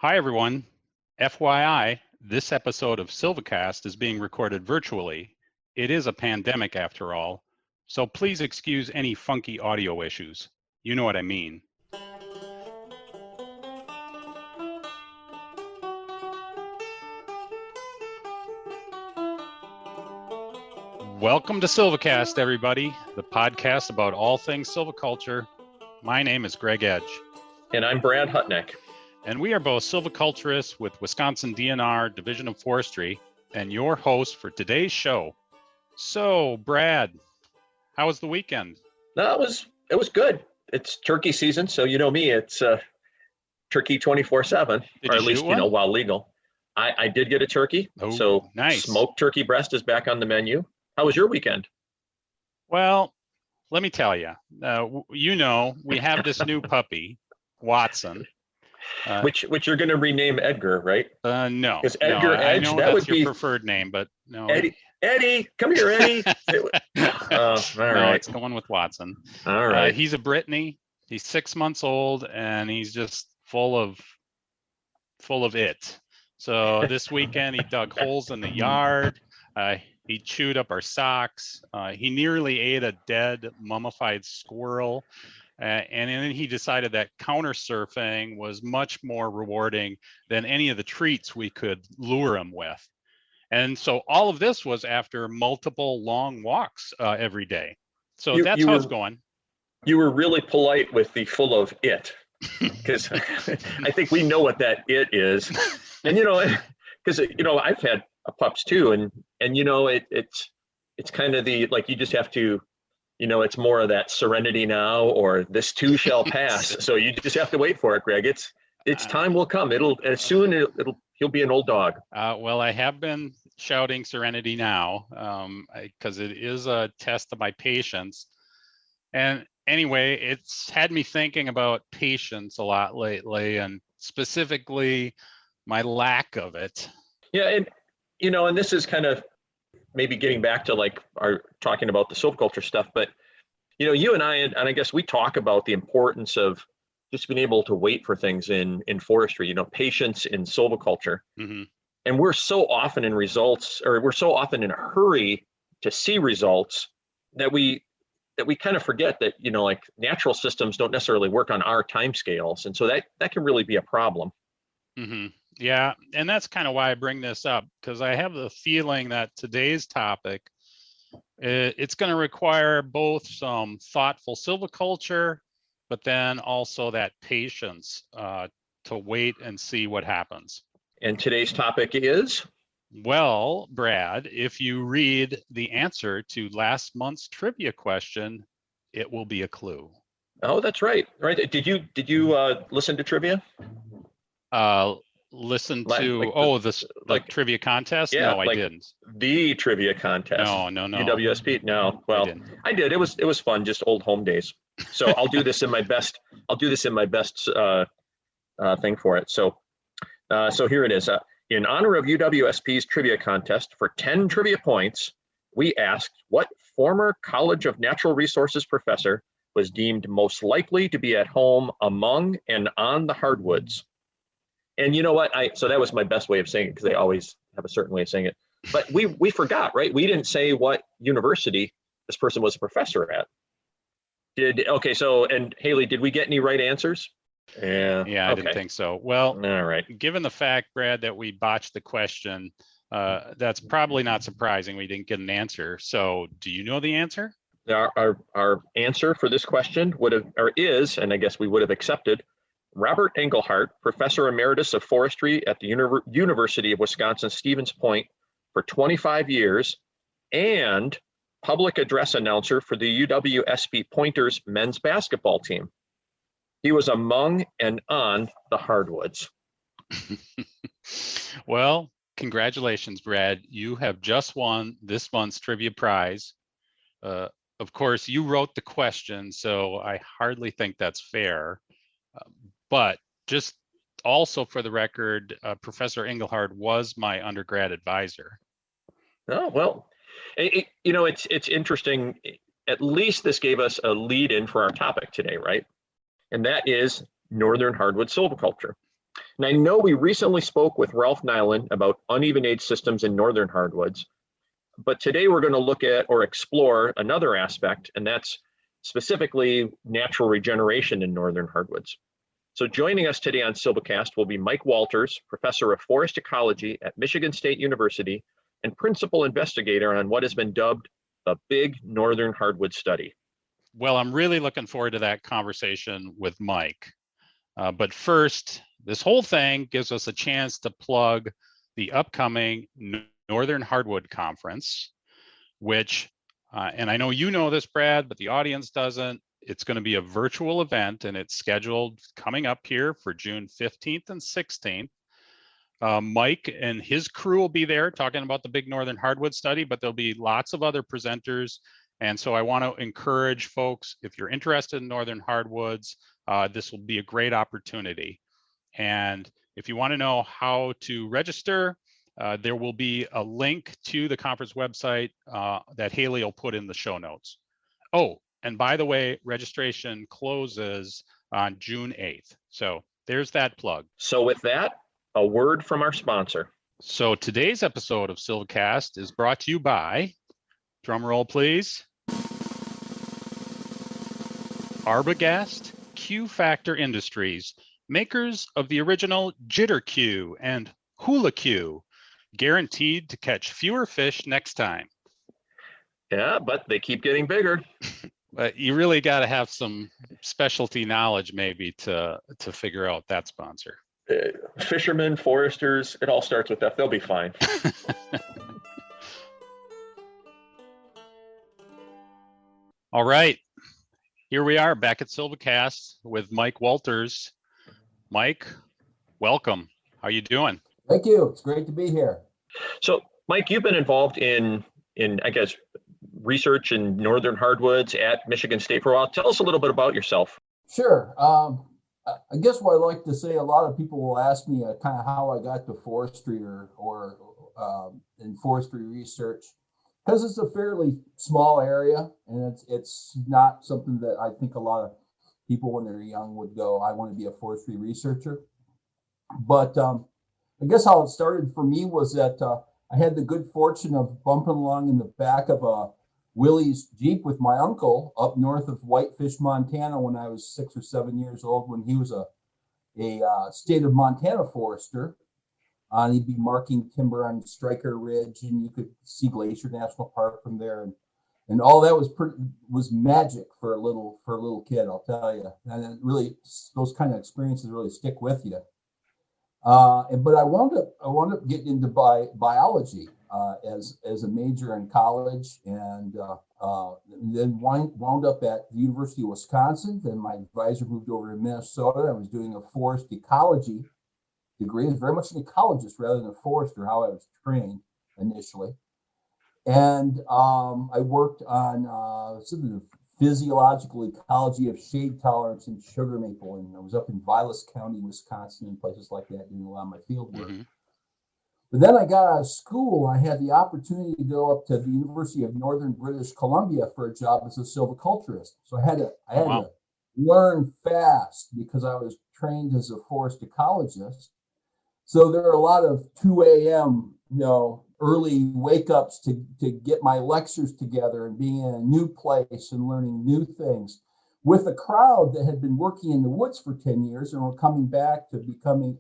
Hi, everyone. FYI, this episode of SilviCast is being recorded virtually. It is a pandemic after all, so please excuse any funky audio issues. You know what I mean. Welcome to SilviCast, everybody, the podcast about all things silviculture. My name is Greg Edge. And I'm Brad Hutnick. And we are both silviculturists with Wisconsin DNR Division of Forestry and your host for today's show. So, Brad, how was the weekend? No, it was good. It's turkey season, so you know me, it's turkey 24/7, or at least, while legal. I did get a turkey, so nice. Smoked turkey breast is back on the menu. How was your weekend? Well, let me tell you, we have this new puppy, Watson. Which you're going to rename Edgar, right? No. Because Edgar Edge, I know that would your be preferred name, but no. Eddie, come here, Eddie. All right. It's going with Watson. All right. He's a Brittany. He's 6 months old, and he's just full of it. So this weekend he dug holes in the yard. He chewed up our socks. He nearly ate a dead mummified squirrel. And then he decided that counter surfing was much more rewarding than any of the treats we could lure him with. And so all of this was after multiple long walks every day. So that's how it's going. You were really polite with the full of it, because I think we know what that it is. And, because, I've had pups too. And it's kind of like, you just have to, it's more of that serenity now, or this too shall pass. So you just have to wait for it, Greg. It's time will come. He'll be an old dog. Well, I have been shouting serenity now, because it is a test of my patience. And anyway, it's had me thinking about patience a lot lately, and specifically my lack of it. Yeah, and this is kind of maybe getting back to like our talking about the silviculture stuff, but you and I guess we talk about the importance of just being able to wait for things in forestry, patience in silviculture. Mm-hmm. And we're so often in a hurry to see results that we kind of forget that, like natural systems don't necessarily work on our timescales. And so that can really be a problem. Mm-hmm. Yeah, and that's kind of why I bring this up, because I have the feeling that today's topic, it's going to require both some thoughtful silviculture, but then also that patience to wait and see what happens. And today's topic is? Well, Brad, if you read the answer to last month's trivia question, it will be a clue. Oh, that's right. Right. Did you listen to trivia? Listen to the trivia contest? Yeah, no, I didn't. The trivia contest. No. UWSP. No. Well, I did. It was fun. Just old home days. So I'll do this in my best. Thing for it. So here it is. In honor of UWSP's trivia contest, for 10 trivia points, we asked what former College of Natural Resources professor was deemed most likely to be at home among and on the hardwoods. And you know what? So that was my best way of saying it, because they always have a certain way of saying it. But we forgot, right? We didn't say what university this person was a professor at. And Haley, did we get any right answers? Yeah, I didn't think so. Well, all right. Given the fact, Brad, that we botched the question, that's probably not surprising. We didn't get an answer. So do you know the answer? Our answer for this question is, and I guess we would have accepted, Robert Engelhardt, Professor Emeritus of Forestry at the University of Wisconsin-Stevens Point for 25 years, and public address announcer for the UWSP Pointers men's basketball team. He was among and on the hardwoods. Well, congratulations, Brad. You have just won this month's trivia prize. Of course, you wrote the question, so I hardly think that's fair. But just also for the record, Professor Engelhardt was my undergrad advisor. Oh, well, it's interesting. At least this gave us a lead in for our topic today, right? And that is northern hardwood silviculture. And I know we recently spoke with Ralph Nyland about uneven age systems in northern hardwoods, but today we're going to look at or explore another aspect, and that's specifically natural regeneration in northern hardwoods. So joining us today on SilviCast will be Mike Walters, professor of forest ecology at Michigan State University and principal investigator on what has been dubbed the Big Northern Hardwood Study. Well, I'm really looking forward to that conversation with Mike. But first, this whole thing gives us a chance to plug the upcoming Northern Hardwood Conference, which, and I know you know this, Brad, but the audience doesn't. It's going to be a virtual event, and it's scheduled coming up here for June 15th and 16th. Mike and his crew will be there talking about the Big Northern Hardwood Study, but there'll be lots of other presenters. And so I want to encourage folks, if you're interested in northern hardwoods, this will be a great opportunity. And if you want to know how to register, there will be a link to the conference website that Haley will put in the show notes. Oh, and by the way, registration closes on June 8th. So there's that plug. So with that, a word from our sponsor. So today's episode of SilviCast is brought to you by, drum roll please, Arbogast Q-Factor Industries, makers of the original Jitter Q and Hula Q, guaranteed to catch fewer fish next time. Yeah, but they keep getting bigger. But you really got to have some specialty knowledge maybe to figure out that sponsor. Fishermen, foresters, it all starts with that. They'll be fine. All right. Here we are back at SilviCast with Mike Walters. Mike, welcome. How you doing? Thank you. It's great to be here. So, Mike, you've been involved in I guess, research in northern hardwoods at Michigan State for a while. Tell us a little bit about yourself. Sure. I guess what I like to say, a lot of people will ask me kind of how I got to forestry or in forestry research, because it's a fairly small area, and it's not something that I think a lot of people when they're young would go, I want to be a forestry researcher. But I guess how it started for me was that I had the good fortune of bumping along in the back of a Willie's Jeep with my uncle up north of Whitefish, Montana, when I was 6 or 7 years old, when he was a state of Montana forester. And he'd be marking timber on Stryker Ridge, and you could see Glacier National Park from there, and all that was magic for a little kid, I'll tell you. And it really, those kind of experiences really stick with you. But I wound up getting into biology as a major in college, and then wound up at the University of Wisconsin. Then my advisor moved over to Minnesota. I was doing a forest ecology degree. I was very much an ecologist rather than a forester, how I was trained initially. And I worked on sort of the physiological ecology of shade tolerance in sugar maple, and I was up in Vilas County, Wisconsin, and places like that doing a lot of my field work. Mm-hmm. But then I got out of school. I had the opportunity to go up to the University of Northern British Columbia for a job as a silviculturist. So I had to learn fast because I was trained as a forest ecologist. So there are a lot of 2 a.m., early wake ups to get my lectures together and being in a new place and learning new things with a crowd that had been working in the woods for 10 years and were coming back to becoming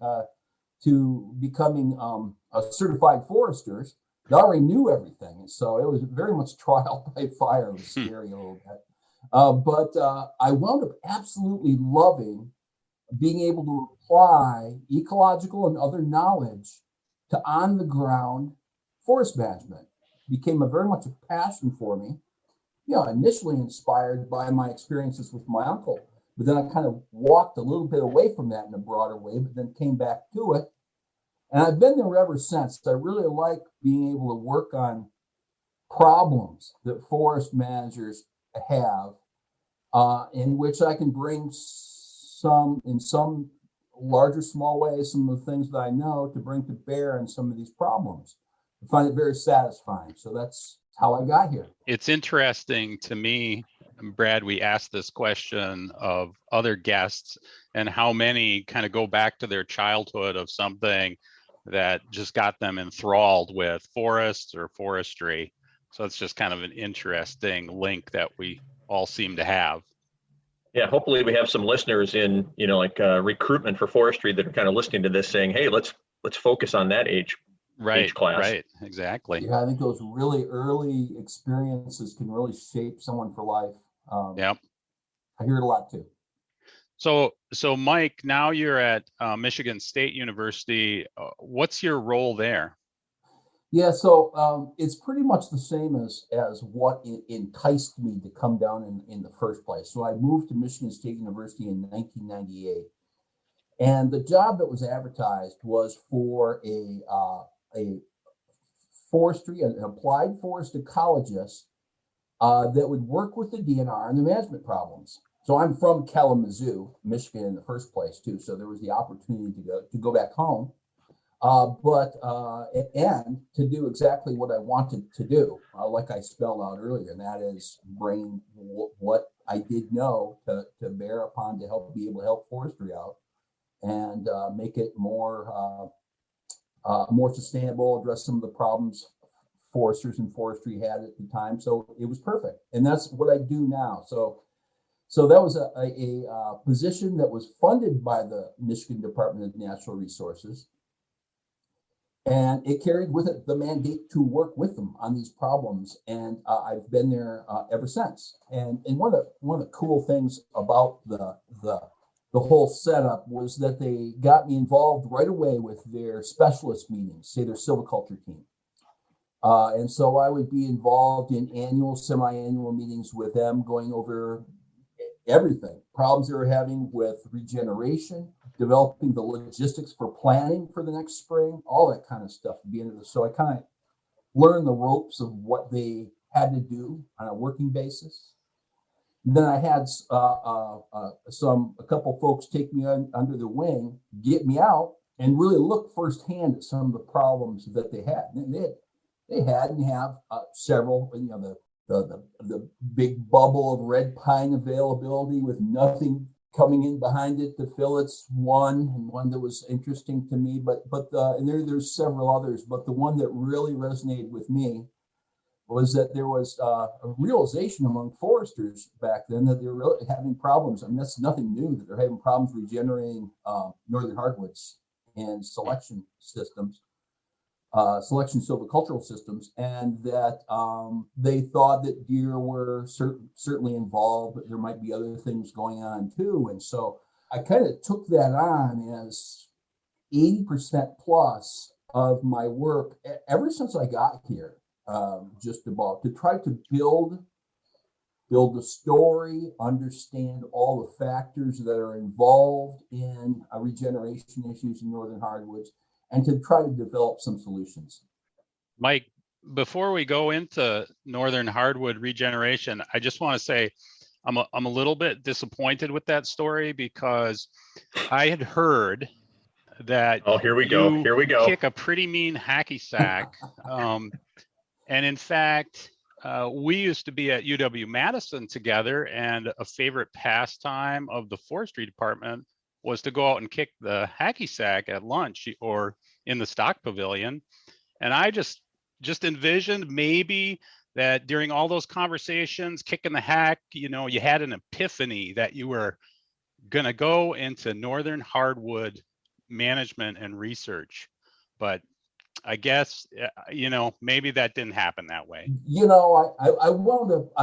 certified foresters. They already knew everything. And so it was very much trial by fire. It was scary a little bit. But I wound up absolutely loving being able to apply ecological and other knowledge to on the ground forest management. Became very much a passion for me. Initially inspired by my experiences with my uncle, but then I kind of walked a little bit away from that in a broader way, but then came back to it. And I've been there ever since. I really like being able to work on problems that forest managers have, in which I can bring in some larger, small ways, some of the things that I know to bring to bear in some of these problems. I find it very satisfying. So that's how I got here. It's interesting to me Brad, we asked this question of other guests, and how many kind of go back to their childhood of something that just got them enthralled with forests or forestry. So it's just kind of an interesting link that we all seem to have. Yeah, hopefully we have some listeners in, like recruitment for forestry that are kind of listening to this saying, hey, let's focus on that age class. Right, exactly. Yeah, I think those really early experiences can really shape someone for life. Yep. I hear it a lot too. So Mike, now you're at Michigan State University. What's your role there? Yeah, so it's pretty much the same as what enticed me to come down in the first place. So I moved to Michigan State University in 1998, and the job that was advertised was for a forestry, an applied forest ecologist that would work with the DNR and the management problems. So I'm from Kalamazoo, Michigan, in the first place too. So there was the opportunity to go back home. And to do exactly what I wanted to do, like I spelled out earlier, and that is bring what I did know to bear upon to be able to help forestry out and make it more sustainable, address some of the problems foresters and forestry had at the time. So it was perfect, and that's what I do now. So that was a position that was funded by the Michigan Department of Natural Resources. And it carried with it the mandate to work with them on these problems, and I've been there ever since. And one of the cool things about the whole setup was that they got me involved right away with their specialist meetings, say their silviculture team. And so I would be involved in annual, semi-annual meetings with them, going over everything, problems they were having with regeneration, developing the logistics for planning for the next spring, all that kind of stuff. So I kind of learned the ropes of what they had to do on a working basis. And then I had a couple folks take me under the wing, get me out, and really look firsthand at some of the problems that they had. And they had and have several, the big bubble of red pine availability with nothing coming in behind it to fill its one that was interesting to me, and there's several others, but the one that really resonated with me was that there was a realization among foresters back then that they're really having problems. I mean, that's nothing new, that they're having problems regenerating northern hardwoods and selection systems. Selection silvicultural systems, and that they thought that deer were certainly involved, but there might be other things going on too. And so I kind of took that on as 80% plus of my work ever since I got here, just about to try to build the story, understand all the factors that are involved in regeneration issues in northern hardwoods, and to try to develop some solutions. Mike, before we go into northern hardwood regeneration, I just want to say I'm a little bit disappointed with that story, because I had heard that here we go. Kick a pretty mean hacky sack. And in fact, we used to be at UW-Madison together, and a favorite pastime of the forestry department was to go out and kick the hacky sack at lunch or in the stock pavilion. And I just envisioned maybe that during all those conversations, kicking the hack, you had an epiphany that you were going to go into northern hardwood management and research. But I guess, maybe that didn't happen that way. I wound up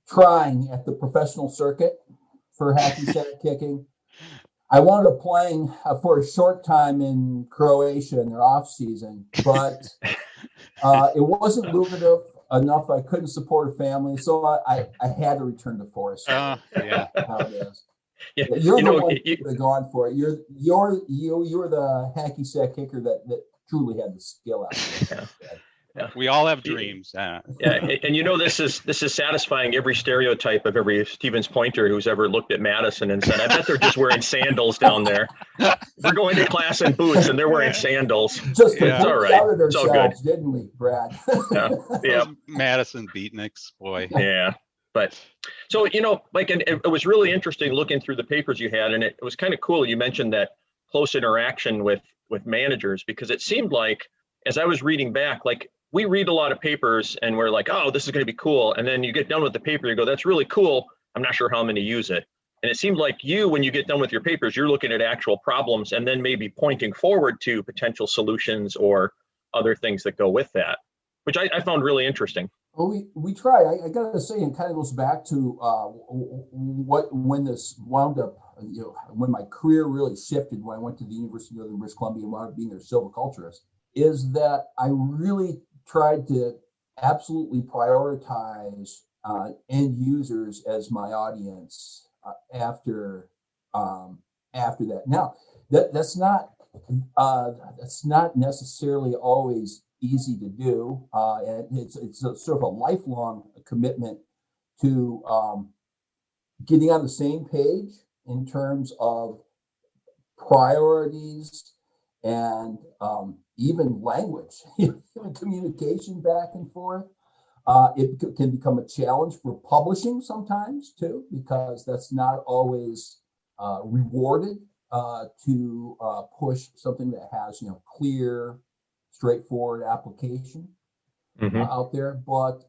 trying at the professional circuit for hacky sack kicking. I wound up playing for a short time in Croatia in their off season, but it wasn't lucrative enough. I couldn't support a family, so I had to return to forestry. Yeah. How it is. Yeah, you're the one that have gone for it. You're the hacky sack kicker that truly had the skill out there. We all have dreams. Yeah, and this is satisfying every stereotype of every Stevens Pointer who's ever looked at Madison and said, "I bet they're just wearing sandals down there. We're going to class in boots and they're wearing sandals." Just Yeah. to all put right. out at It's all good. ourselves, didn't we, Brad? Yeah. Those Madison beatniks, boy. Yeah. But so, like, and it was really interesting looking through the papers you had, and it was kind of cool. You mentioned that close interaction with managers, because it seemed like, as I was reading back, like, we read a lot of papers and we're like, oh, this is going to be cool. And then you get done with the paper, you go, that's really cool. I'm not sure how I'm going to use it. And it seemed like when you get done with your papers, you're looking at actual problems and then maybe pointing forward to potential solutions or other things that go with that, which I found really interesting. Well, we try. I got to say, it kind of goes back to when this wound up, when my career really shifted, when I went to the University of Northern British Columbia and wound up being their silviculturist, is that I really tried to absolutely prioritize end users as my audience after that. Now, that's not necessarily always easy to do, and it's a sort of a lifelong commitment to getting on the same page in terms of priorities and even language, communication back and forth. It can become a challenge for publishing sometimes too, because that's not always rewarded to push something that has clear, straightforward application out there. But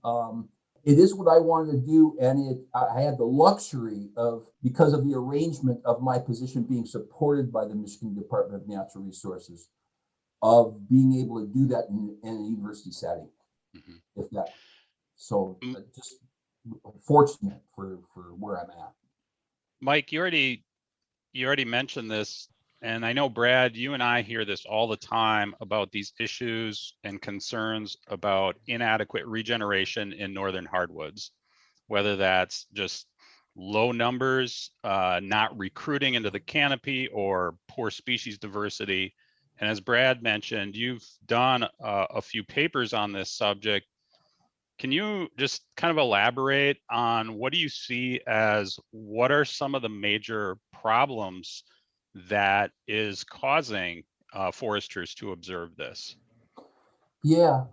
it is what I wanted to do, and I had the luxury of, because of the arrangement of my position being supported by the Michigan Department of Natural Resources, of being able to do that in a university setting. If that, so just fortunate for where I'm at. Mike, you already mentioned this, and I know, Brad, you and I hear this all the time about these issues and concerns about inadequate regeneration in northern hardwoods, whether that's just low numbers, not recruiting into the canopy, or poor species diversity. And as Brad mentioned, you've done a few papers on this subject. Can you just kind of elaborate on what do you see as what are some of the major problems that is causing foresters to observe this? Yeah,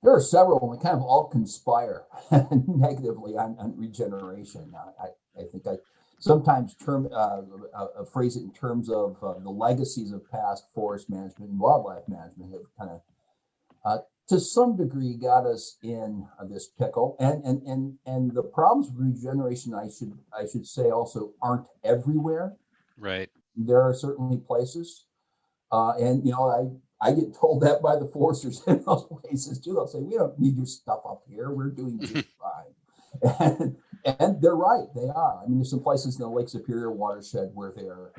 there are several, and they kind of all conspire negatively on regeneration. I think I sometimes phrase it in terms of the legacies of past forest management and wildlife management have kind of, to some degree, got us in this pickle. And the problems with regeneration, I should say, also aren't everywhere. Right. There are certainly places, and I get told that by the foresters in those places too. They'll say, "We don't need your stuff up here. We're doing just fine." And they're right. They are. I mean, there's some places in the Lake Superior watershed where they're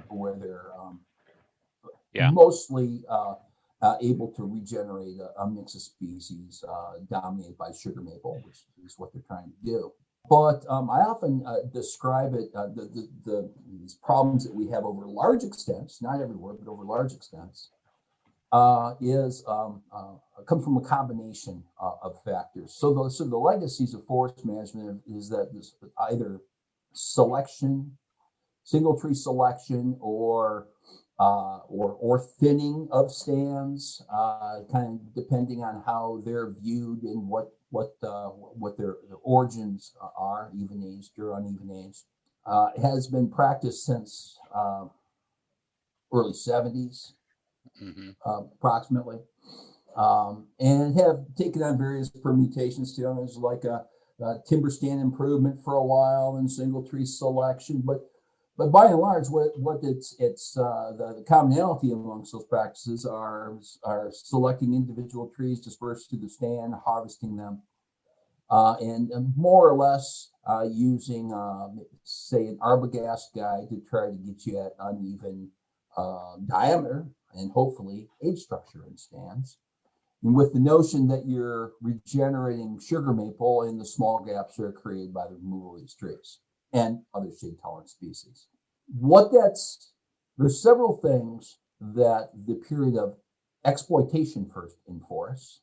mostly able to regenerate a mix of species dominated by sugar maple, which is what they're trying to do. But I often describe it, these problems that we have over large extents, not everywhere, but over large extents, come from a combination of factors. So the legacies of forest management is that this either selection, single tree selection, or thinning of stands, kind of depending on how they're viewed and what their origins are, even aged or uneven aged, has been practiced since early 70s, approximately, and have taken on various permutations too. There's like a timber stand improvement for a while and single tree selection, but by and large, what it's the commonality amongst those practices are selecting individual trees dispersed to the stand, harvesting them, and more or less using, say, an arbogast guide to try to get you at uneven diameter and hopefully age structure in stands, and with the notion that you're regenerating sugar maple in the small gaps that are created by the removal of these trees and other shade-tolerant species. There's several things that the period of exploitation first in forests,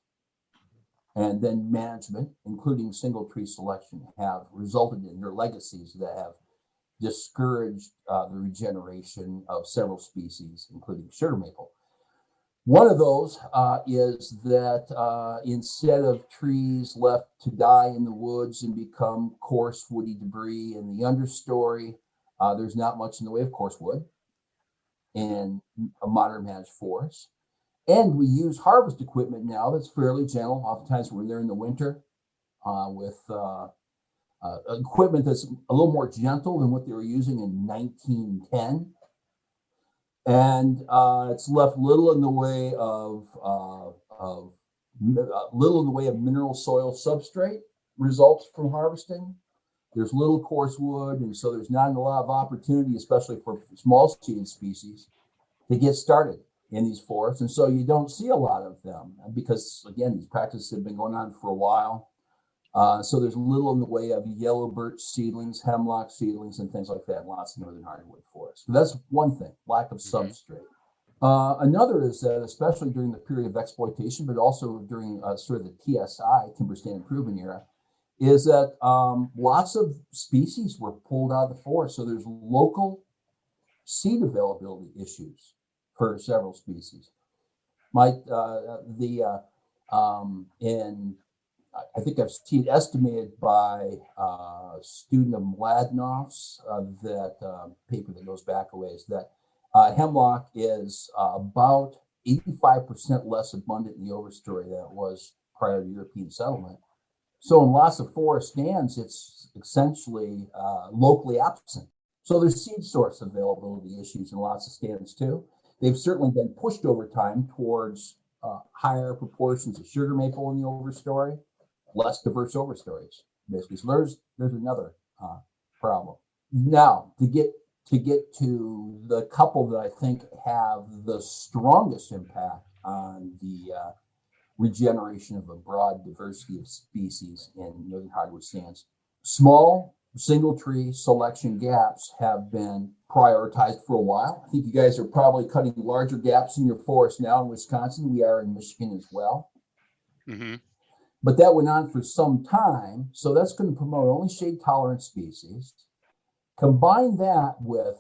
and then management, including single tree selection, have resulted in their legacies that have discouraged the regeneration of several species, including sugar maple. One of those is that instead of trees left to die in the woods and become coarse woody debris in the understory, there's not much in the way of coarse wood in a modern managed forest. And we use harvest equipment now that's fairly gentle. Oftentimes we're there in the winter with equipment that's a little more gentle than what they were using in 1910. And it's left little in the way of mineral soil substrate results from harvesting. There's little coarse wood, and so there's not a lot of opportunity, especially for small seeded species, to get started in these forests. And so you don't see a lot of them because, again, these practices have been going on for a while. So there's little in the way of yellow birch seedlings, hemlock seedlings, and things like that in lots of northern hardwood forests. So that's one thing, lack of substrate. Another is that, especially during the period of exploitation, but also during sort of the TSI, timber stand improvement era, is that lots of species were pulled out of the forest. So there's local seed availability issues for several species. I think I've seen estimated by a student of Mladenoff's, that paper that goes back a ways, that hemlock is about 85% less abundant in the overstory than it was prior to European settlement. So in lots of forest stands, it's essentially locally absent. So there's seed source availability issues in lots of stands too. They've certainly been pushed over time towards higher proportions of sugar maple in the overstory, less diverse overstories, basically. So there's another problem. Now, to get to the couple that I think have the strongest impact on the regeneration of a broad diversity of species in northern hardwood stands, small single tree selection gaps have been prioritized for a while. I think you guys are probably cutting larger gaps in your forest now in Wisconsin. We are in Michigan as well. Mm-hmm. But that went on for some time. So that's going to promote only shade tolerant species. Combine that with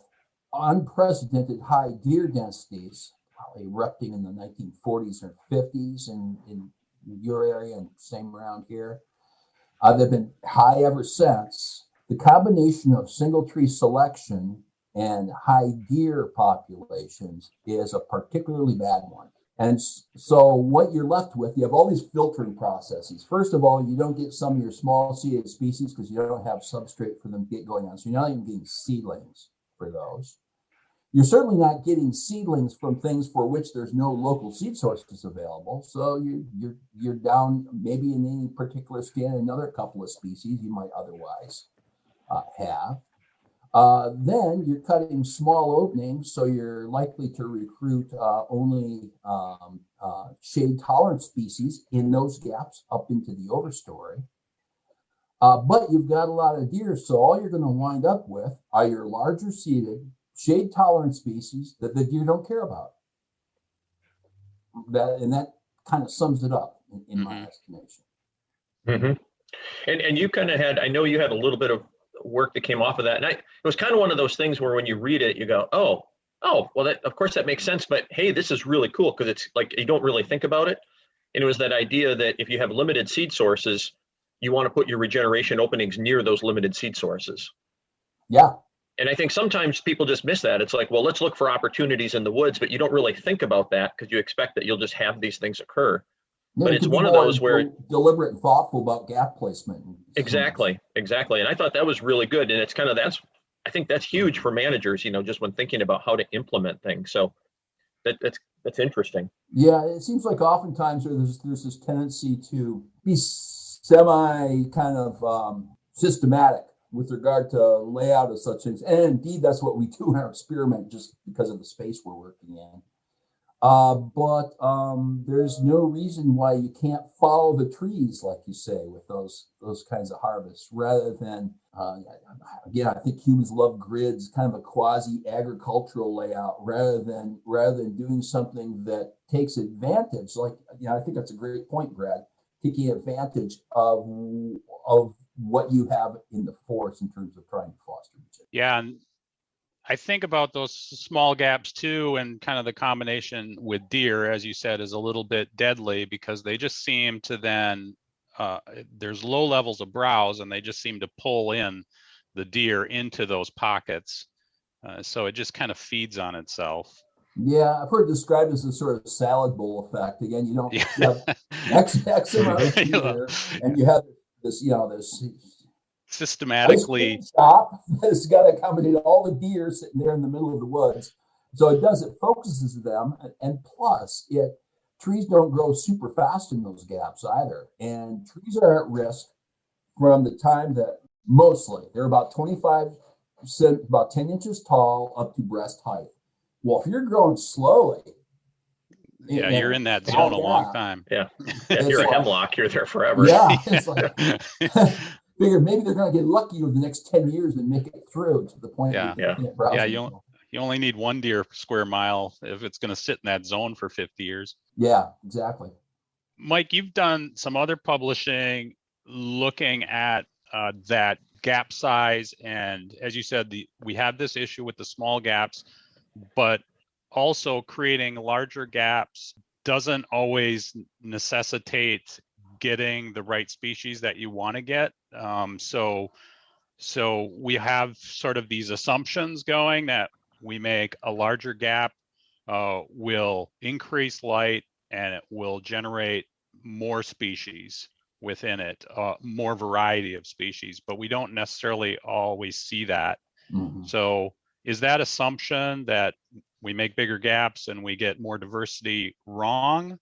unprecedented high deer densities, probably erupting in the 1940s or 50s in your area and same around here. They've been high ever since. The combination of single tree selection and high deer populations is a particularly bad one. And so what you're left with, you have all these filtering processes. First of all, you don't get some of your small seeded species because you don't have substrate for them to get going on. So you're not even getting seedlings for those. You're certainly not getting seedlings from things for which there's no local seed sources available. So you're down maybe in any particular stand another couple of species you might otherwise have. Then you're cutting small openings, so you're likely to recruit only shade tolerant species in those gaps up into the overstory. But you've got a lot of deer, so all you're going to wind up with are your larger seeded shade tolerant species that the deer don't care about. That kind of sums it up in my estimation. Mm-hmm. And you kind of had, I know you had a little bit of work that came off of that. And it was kind of one of those things where when you read it, you go, oh, well, that, of course that makes sense, but hey, this is really cool because it's like, you don't really think about it. And it was that idea that if you have limited seed sources, you want to put your regeneration openings near those limited seed sources. Yeah. And I think sometimes people just miss that. It's like, well, let's look for opportunities in the woods, but you don't really think about that because you expect that you'll just have these things occur. Yeah, but it's one of those where deliberate and thoughtful about gap placement. Exactly. And I thought that was really good. And it's kind of, I think that's huge for managers, just when thinking about how to implement things. So that's interesting. Yeah, it seems like oftentimes there's this tendency to be semi kind of systematic with regard to layout of such things. And indeed, that's what we do in our experiment just because of the space we're working in. But there's no reason why you can't follow the trees, like you say, with those kinds of harvests, rather than again, I think humans love grids, kind of a quasi-agricultural layout, rather than doing something that takes advantage. Like, I think that's a great point, Brad. Taking advantage of what you have in the forest in terms of trying to foster each. Yeah, and I think about those small gaps too, and kind of the combination with deer, as you said, is a little bit deadly because they just seem to then, there's low levels of browse and they just seem to pull in the deer into those pockets. So it just kind of feeds on itself. Yeah, I've heard it described as a sort of salad bowl effect. Again, you have X amount of deer, and you have this, this systematically ice cream shop that's got to accommodate all the deer sitting there in the middle of the woods. So it focuses them, and plus trees don't grow super fast in those gaps either. And trees are at risk from the time that mostly they're about about 10 inches tall up to breast height. Well, if you're growing slowly, you're in that zone a long time. Yeah, if you're a hemlock, you're there forever. Yeah, it's like figure maybe they're going to get lucky over the next 10 years and make it through to the point. You only need one deer per square mile if it's going to sit in that zone for 50 years. Yeah, exactly. Mike, you've done some other publishing looking at that gap size, and as you said, we have this issue with the small gaps, but also creating larger gaps doesn't always necessitate getting the right species that you want to get. So we have sort of these assumptions going that we make a larger gap will increase light and it will generate more species within it, more variety of species, but we don't necessarily always see that. Mm-hmm. So is that assumption that we make bigger gaps and we get more diversity wrong,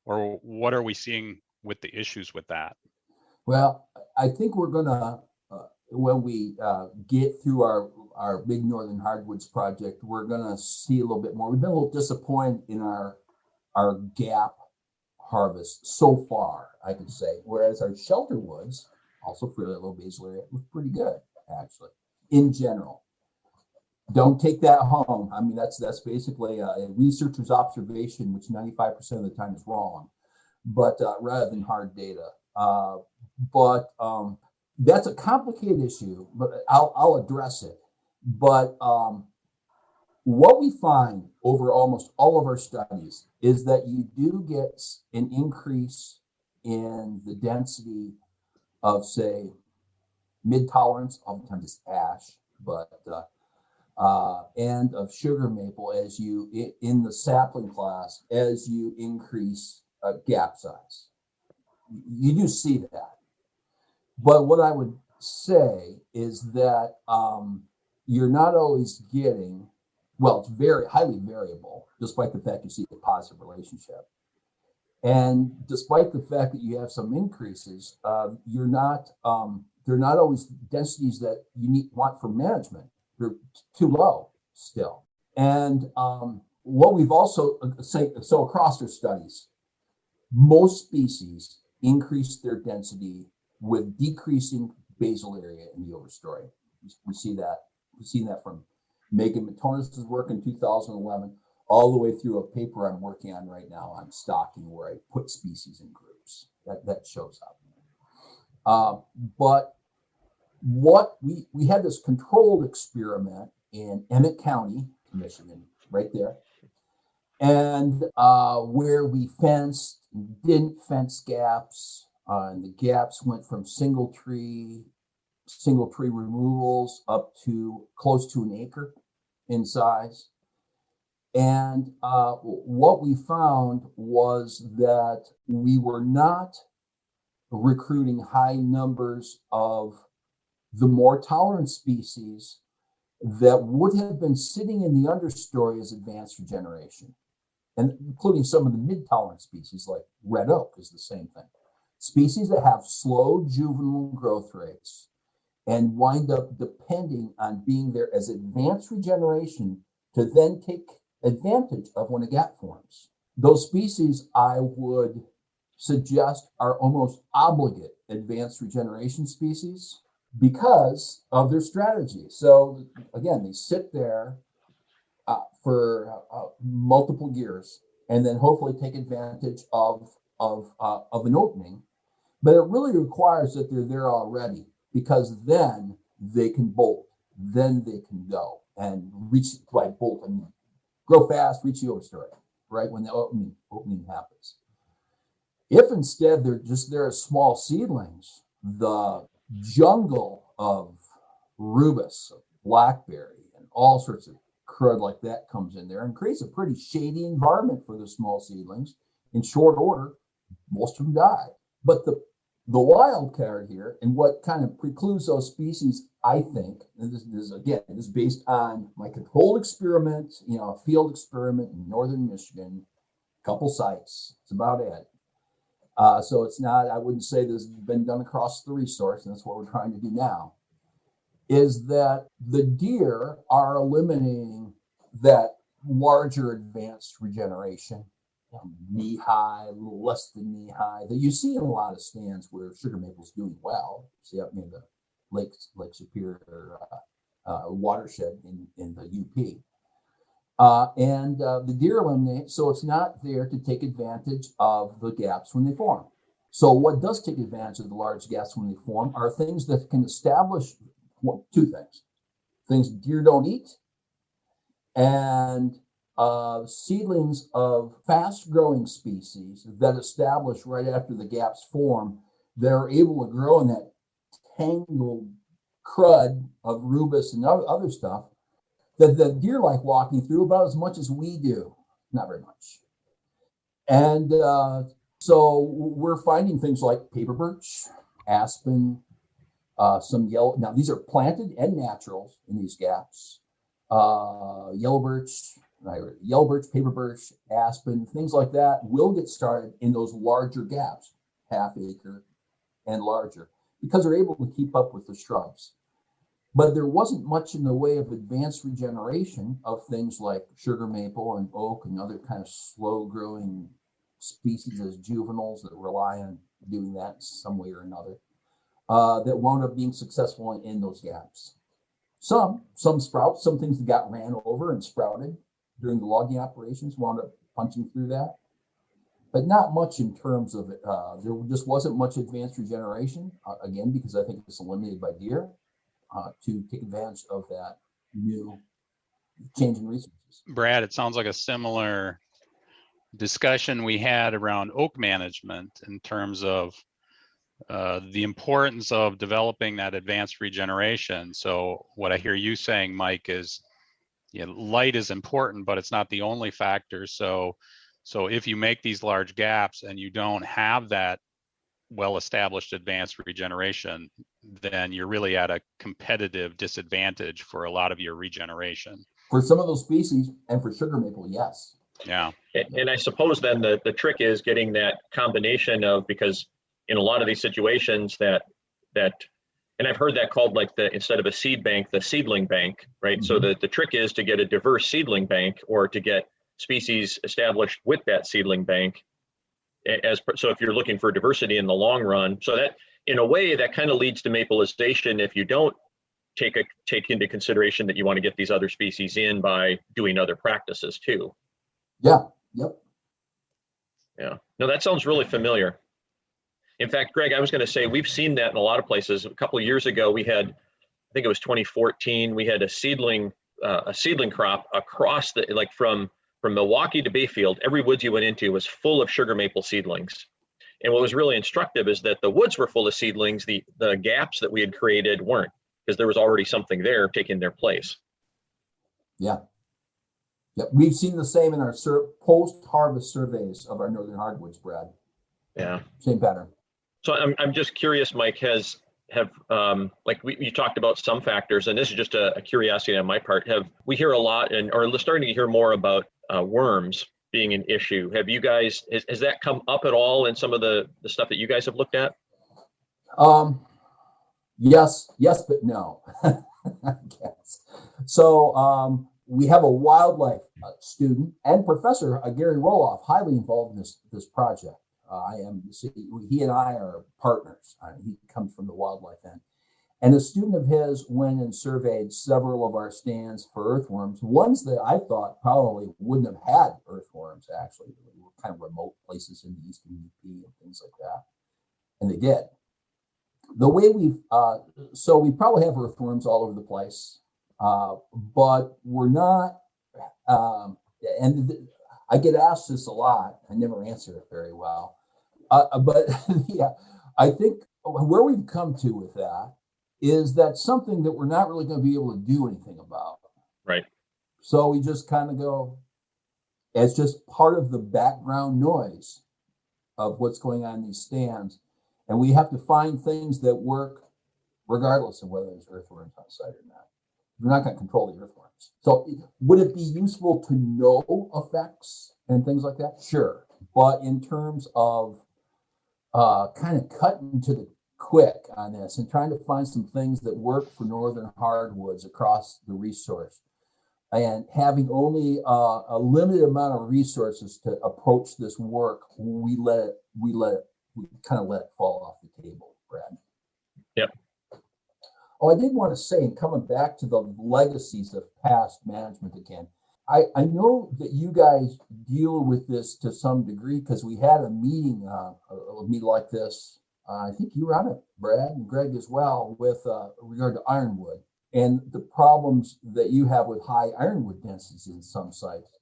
or what are we seeing with the issues with that? Well, I think we're gonna, when we get through our big Northern Hardwoods project, we're gonna see a little bit more. We've been a little disappointed in our gap harvest so far, I could say, whereas our shelter woods, also fairly low basal area, look pretty good, actually, in general. Don't take that home. I mean, that's basically a researcher's observation, which 95% of the time is wrong, but rather than hard data. But that's a complicated issue, but I'll address it. But what we find over almost all of our studies is that you do get an increase in the density of, say, mid-tolerance, oftentimes it's ash, but and of sugar maple as you in the sapling class as you increase gap size. You do see that, but what I would say is that you're not always getting. Well, it's very highly variable, despite the fact you see a positive relationship, and despite the fact that you have some increases, you're not. They're not always densities that you want for management. They're too low still. And what we've also so across our studies, most species increase their density with decreasing basal area in the overstory. We see that. We've seen that from Megan Matonis' work in 2011 all the way through a paper I'm working on right now on stocking, where I put species in groups. That shows up. But what we had this controlled experiment in Emmett County, Michigan, right there, and where we fenced, didn't fence gaps, and the gaps went from single tree removals up to close to an acre in size. And what we found was that we were not recruiting high numbers of the more tolerant species that would have been sitting in the understory as advanced regeneration, and including some of the mid-tolerant species like red oak is the same thing. Species that have slow juvenile growth rates and wind up depending on being there as advanced regeneration to then take advantage of when a gap forms. Those species I would suggest are almost obligate advanced regeneration species because of their strategy. So again, they sit there for multiple years and then hopefully take advantage of an opening. But it really requires that they're there already, because then they can bolt, then they can go and reach, by bolt, I mean, grow fast, reach the overstory, right, when the opening happens. If instead they're just there as small seedlings, the jungle of rubus, blackberry, and all sorts of crud like that comes in there and creates a pretty shady environment for the small seedlings. In short order, most of them die. But the wild card here, and what kind of precludes those species, I think, and this is based on my controlled experiment, a field experiment in northern Michigan, a couple sites. It's about it. So it's not, I wouldn't say this has been done across the resource, and that's what we're trying to do now, is that the deer are eliminating that larger advanced regeneration, knee high, a little less than knee high, that you see in a lot of stands where sugar maple's doing well. See up near the Lake Superior watershed in the UP. And the deer eliminate, so it's not there to take advantage of the gaps when they form. So what does take advantage of the large gaps when they form are things that can establish two things: things deer don't eat, and seedlings of fast-growing species that establish right after the gaps form. They're able to grow in that tangled crud of rubus and other stuff that the deer like walking through about as much as we do, not very much. And so we're finding things like paper birch, aspen, some yellow. Now these are planted and naturals in these gaps. Yellow birch, paper birch, aspen, things like that will get started in those larger gaps, half acre and larger, because they're able to keep up with the shrubs. But there wasn't much in the way of advanced regeneration of things like sugar maple and oak and other kind of slow growing species as juveniles that rely on doing that some way or another, that wound up being successful in those gaps. Some sprouts, some things that got ran over and sprouted during the logging operations wound up punching through that, but not much in terms of it. There just wasn't much advanced regeneration, again, because I think it's eliminated by deer. To take advantage of that new change in resources. Brad, it sounds like a similar discussion we had around oak management in terms of the importance of developing that advanced regeneration. So what I hear you saying, Mike, is light is important, but it's not the only factor. So if you make these large gaps and you don't have that well-established advanced regeneration, then you're really at a competitive disadvantage for a lot of your regeneration. For some of those species, and for sugar maple, yes. Yeah. And I suppose then the trick is getting that combination of, because in a lot of these situations that and I've heard that called like instead of a seed bank, the seedling bank, right? Mm-hmm. So the trick is to get a diverse seedling bank, or to get species established with that seedling bank. So if you're looking for diversity in the long run, so that in a way that kind of leads to mapleization if you don't take into consideration that you want to get these other species in by doing other practices too. Yeah. Yep. Yeah. No, that sounds really familiar. In fact, Greg, I was going to say we've seen that in a lot of places. A couple of years ago, we had, I think it was 2014, we had a seedling crop across from Milwaukee to Bayfield. Every woods you went into was full of sugar maple seedlings. And what was really instructive is that the woods were full of seedlings. The gaps that we had created weren't, because there was already something there taking their place. Yeah. Yep. We've seen the same in our post-harvest surveys of our northern hardwoods, Brad. Yeah. Same pattern. So I'm just curious, Mike, you talked about some factors, and this is just a curiosity on my part. We hear a lot, or starting to hear more about worms being an issue. Have you guys, has that come up at all in some of the stuff that you guys have looked at? Yes, but no, I guess. So we have a wildlife student and professor, Gary Roloff, highly involved in this project. He and I are partners. He comes from the wildlife end. And a student of his went and surveyed several of our stands for earthworms, ones that I thought probably wouldn't have had earthworms, actually. They were kind of remote places in the eastern UP and things like that. And they did. The way so we probably have earthworms all over the place, but we're not, and I get asked this a lot. I never answer it very well. But yeah, I think where we've come to with that is that something that we're not really going to be able to do anything about. Right. So we just kind of go, it's just part of the background noise of what's going on in these stands. And we have to find things that work regardless of whether there's earthworms on site or not. We're not going to control the earthworms. So would it be useful to know effects and things like that? Sure. But in terms of kind of cutting to the quick on this and trying to find some things that work for northern hardwoods across the resource, and having only a limited amount of resources to approach this work, we kind of let it fall off the table, Brad. Yep. Oh, I did want to say, and coming back to the legacies of past management again, I know that you guys deal with this to some degree because we had a meeting like this. I think you were on it, Brad, and Greg as well, with regard to ironwood and the problems that you have with high ironwood densities in some sites.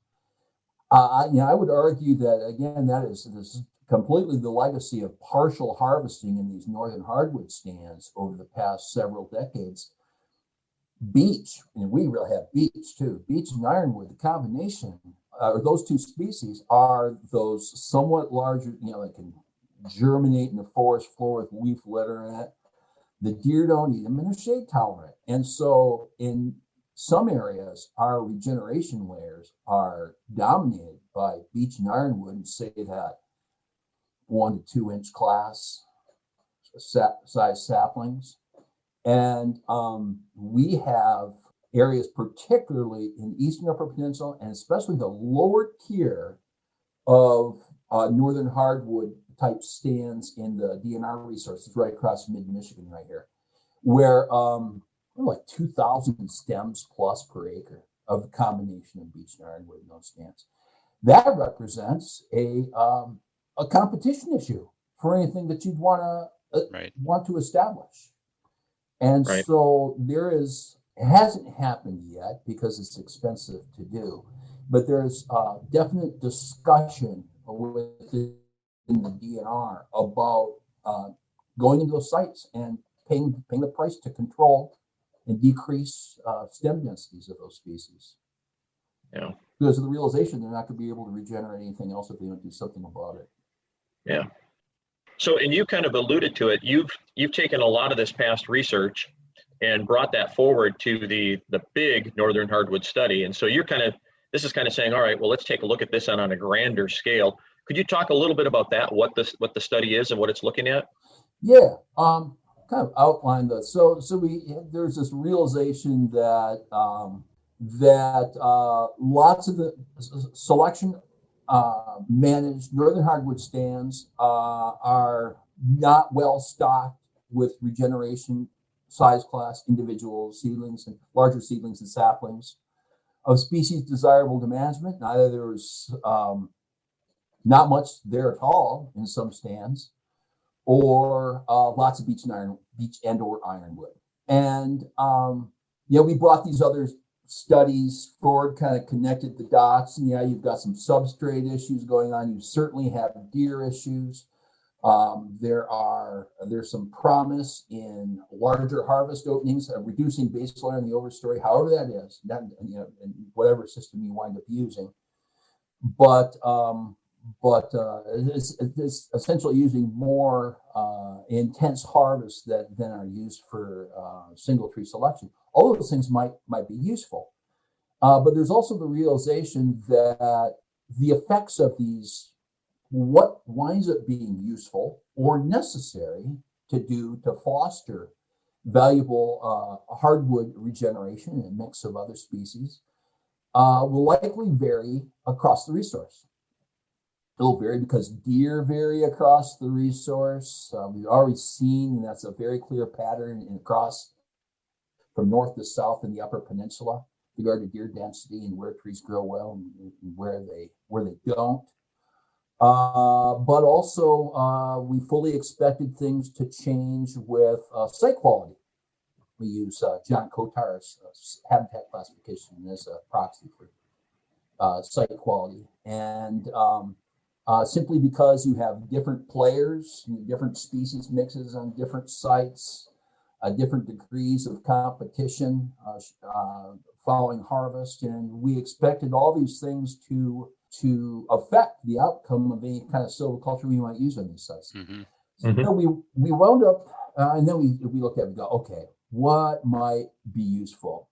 I would argue that, again, this is completely the legacy of partial harvesting in these northern hardwood stands over the past several decades. Beech, and we really have beech too. Beech and ironwood, the combination, or those two species, are those somewhat larger, that can germinate in the forest floor with leaf litter in it. The deer don't eat them and they're shade tolerant. And so in some areas, our regeneration layers are dominated by beech and ironwood, and say that 1 to 2 inch class size saplings. And we have areas, particularly in eastern Upper Peninsula, and especially the lower tier of northern hardwood type stands in the DNR resources right across mid-Michigan right here, where like 2,000 stems plus per acre of the combination of beech and ironwood in those stands. That represents a competition issue for anything that you'd want to establish. And so it hasn't happened yet because it's expensive to do, but there's definite discussion within the DNR about going into those sites and paying the price to control and decrease stem densities of those species. Yeah. Because of the realization they're not going to be able to regenerate anything else if they don't do something about it. Yeah. So, and you kind of alluded to it. You've taken a lot of this past research and brought that forward to the big northern hardwood study. And so this is kind of saying, all right, well, let's take a look at this on a grander scale. Could you talk a little bit about that? What the study is and what it's looking at? Yeah. Kind of outline that. So there's this realization that lots of the selection managed northern hardwood stands are not well stocked with regeneration size class individual seedlings and larger seedlings and saplings of species desirable to management. Neither there's not much there at all in some stands, or lots of beech and or ironwood. And we brought these other studies forward, kind of connected the dots. And you've got some substrate issues going on. You certainly have deer issues. There's some promise in larger harvest openings, reducing base layer in the overstory, however that is, in whatever system you wind up using. But it's essentially using more intense harvests than are used for single tree selection. All of those things might be useful, but there's also the realization that the effects of these, what winds up being useful or necessary to foster valuable hardwood regeneration and a mix of other species, will likely vary across the resource. It'll vary because deer vary across the resource. We've already seen, and that's a very clear pattern across from north to south in the Upper Peninsula, with regard to deer density and where trees grow well and where they don't. But also, we fully expected things to change with site quality. We use John Kotar's habitat classification as a proxy for site quality. And simply because you have different players, different species mixes on different sites, different degrees of competition following harvest. And we expected all these things to affect the outcome of any kind of silviculture we might use on these sites. Mm-hmm. So we wound up, and then we looked at it and go, okay, what might be useful?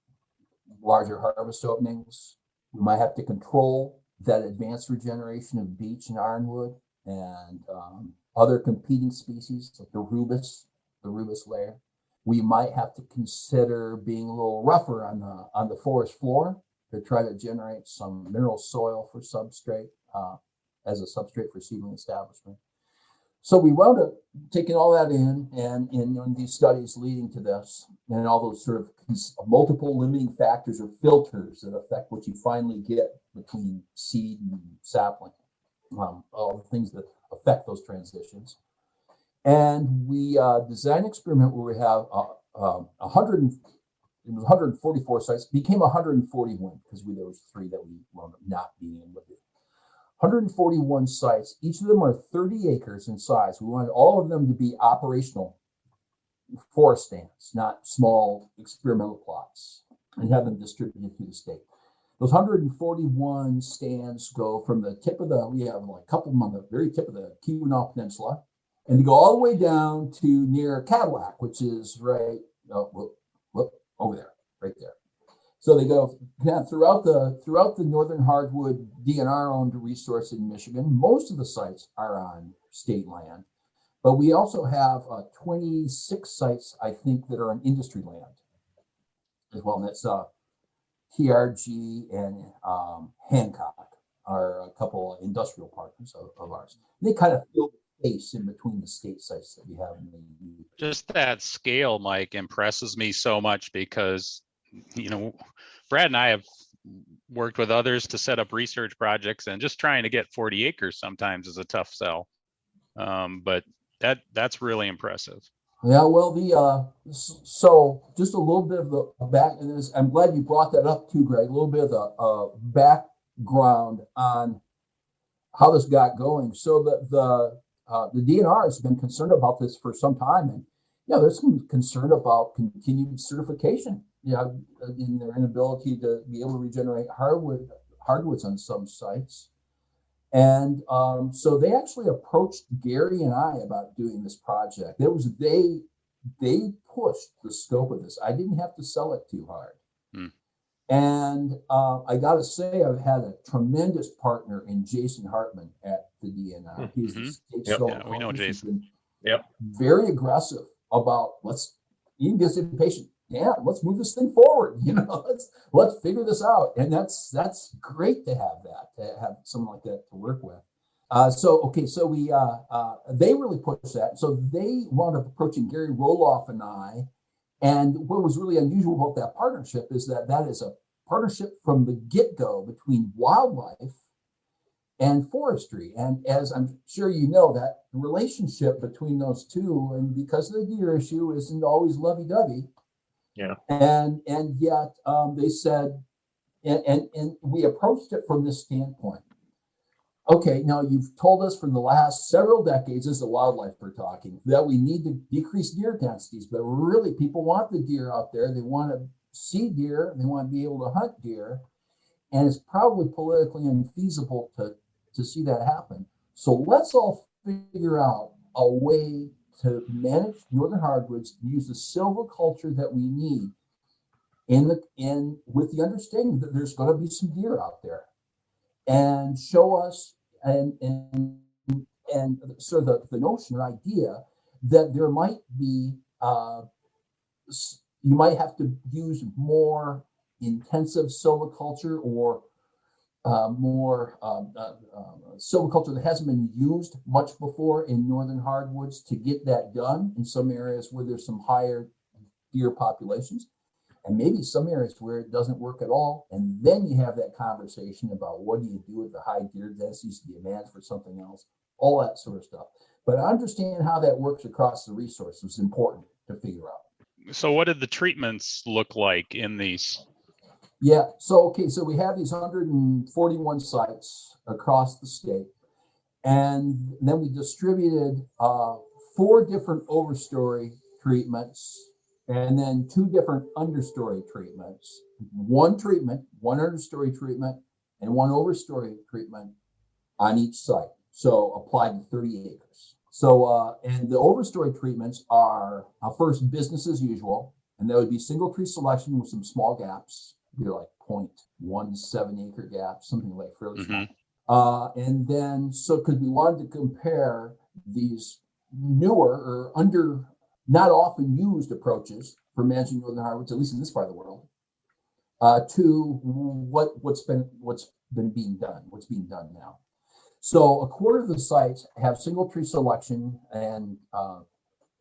Larger harvest openings. We might have to control that advanced regeneration of beech and ironwood and other competing species like the rubus layer. We might have to consider being a little rougher on the forest floor to try to generate some mineral soil for substrate as a substrate for seedling establishment. So we wound up taking all that in, and in these studies leading to this, and all those sort of multiple limiting factors or filters that affect what you finally get between seed and sapling, all the things that affect those transitions. And we designed an experiment where we have 144 sites, became 141 because there was 3 that we wound up not being in with it. 141 sites, each of them are 30 acres in size. We wanted all of them to be operational forest stands, not small experimental plots, and have them distributed through the state. Those 141 stands go from the tip of we have like a couple of them on the very tip of the Keweenaw Peninsula, and they go all the way down to near Cadillac, which is right over there, right there. So they go throughout the northern hardwood DNR-owned resource in Michigan. Most of the sites are on state land, but we also have 26 sites, I think, that are on industry land as well. And that's TRG and Hancock are a couple of industrial partners of ours. And they kind of fill the space in between the state sites that we have in the EU. Just that scale, Mike, impresses me so much because, Brad and I have worked with others to set up research projects, and just trying to get 40 acres sometimes is a tough sell. But that's really impressive. Yeah, well, so just a little bit of the back, and I'm glad you brought that up too, Greg. A little bit of the background on how this got going. So the DNR has been concerned about this for some time, and there's some concern about continued certification. In their inability to be able to regenerate hardwoods on some sites. And so they actually approached Gary and I about doing this project. They pushed the scope of this. I didn't have to sell it too hard. And I got to say, I've had a tremendous partner in Jason Hartman at the DNR. He's the state we know Jason. Very aggressive about you can just be patient. Yeah, let's move this thing forward. Let's figure this out, and that's great to have someone like that to work with. So we they really pushed that. So they wound up approaching Gary Roloff and I, and what was really unusual about that partnership is that is a partnership from the get-go between wildlife and forestry. And as I'm sure you know, that relationship between those two, and because of the deer issue, isn't always lovey-dovey. Yeah. And yet they said, and we approached it from this standpoint. Okay, now you've told us for the last several decades, as the wildlife we're talking, that we need to decrease deer densities, but really people want the deer out there. They want to see deer, they want to be able to hunt deer, and it's probably politically unfeasible to see that happen. So let's all figure out a way to manage northern hardwoods, use the silviculture that we need, with the understanding that there's going to be some deer out there, and show us and sort of the notion or idea that there might be you might have to use more intensive silviculture or more silviculture that hasn't been used much before in northern hardwoods to get that done in some areas where there's some higher deer populations, and maybe some areas where it doesn't work at all. And then you have that conversation about what do you do with the high deer densities? Do you manage for something else? All that sort of stuff. But understand how that works across the resource is important to figure out. So what did the treatments look like in these? Yeah, so we have these 141 sites across the state, and then we distributed 4 different overstory treatments, and then 2 different understory treatments. One understory treatment, and 1 overstory treatment on each site. So applied to 30 acres. So, and the overstory treatments are first business as usual, and that would be single tree selection with some small gaps, be like 0.17 acre gaps, something like fairly small. And then, so because we wanted to compare these newer or not often used approaches for managing northern hardwoods, at least in this part of the world, to what's being done now. So a quarter of the sites have single tree selection and a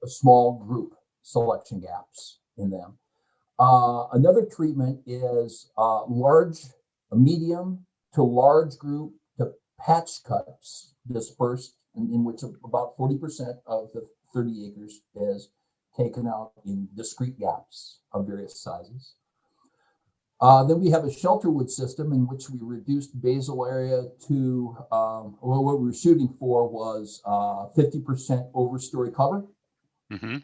small group selection gaps in them. Another treatment is medium to large group to patch cuts dispersed, in which about 40% of the 30 acres is taken out in discrete gaps of various sizes. Then we have a shelterwood system in which we reduced basal area to, what we were shooting for was 50% overstory cover. Mm-hmm.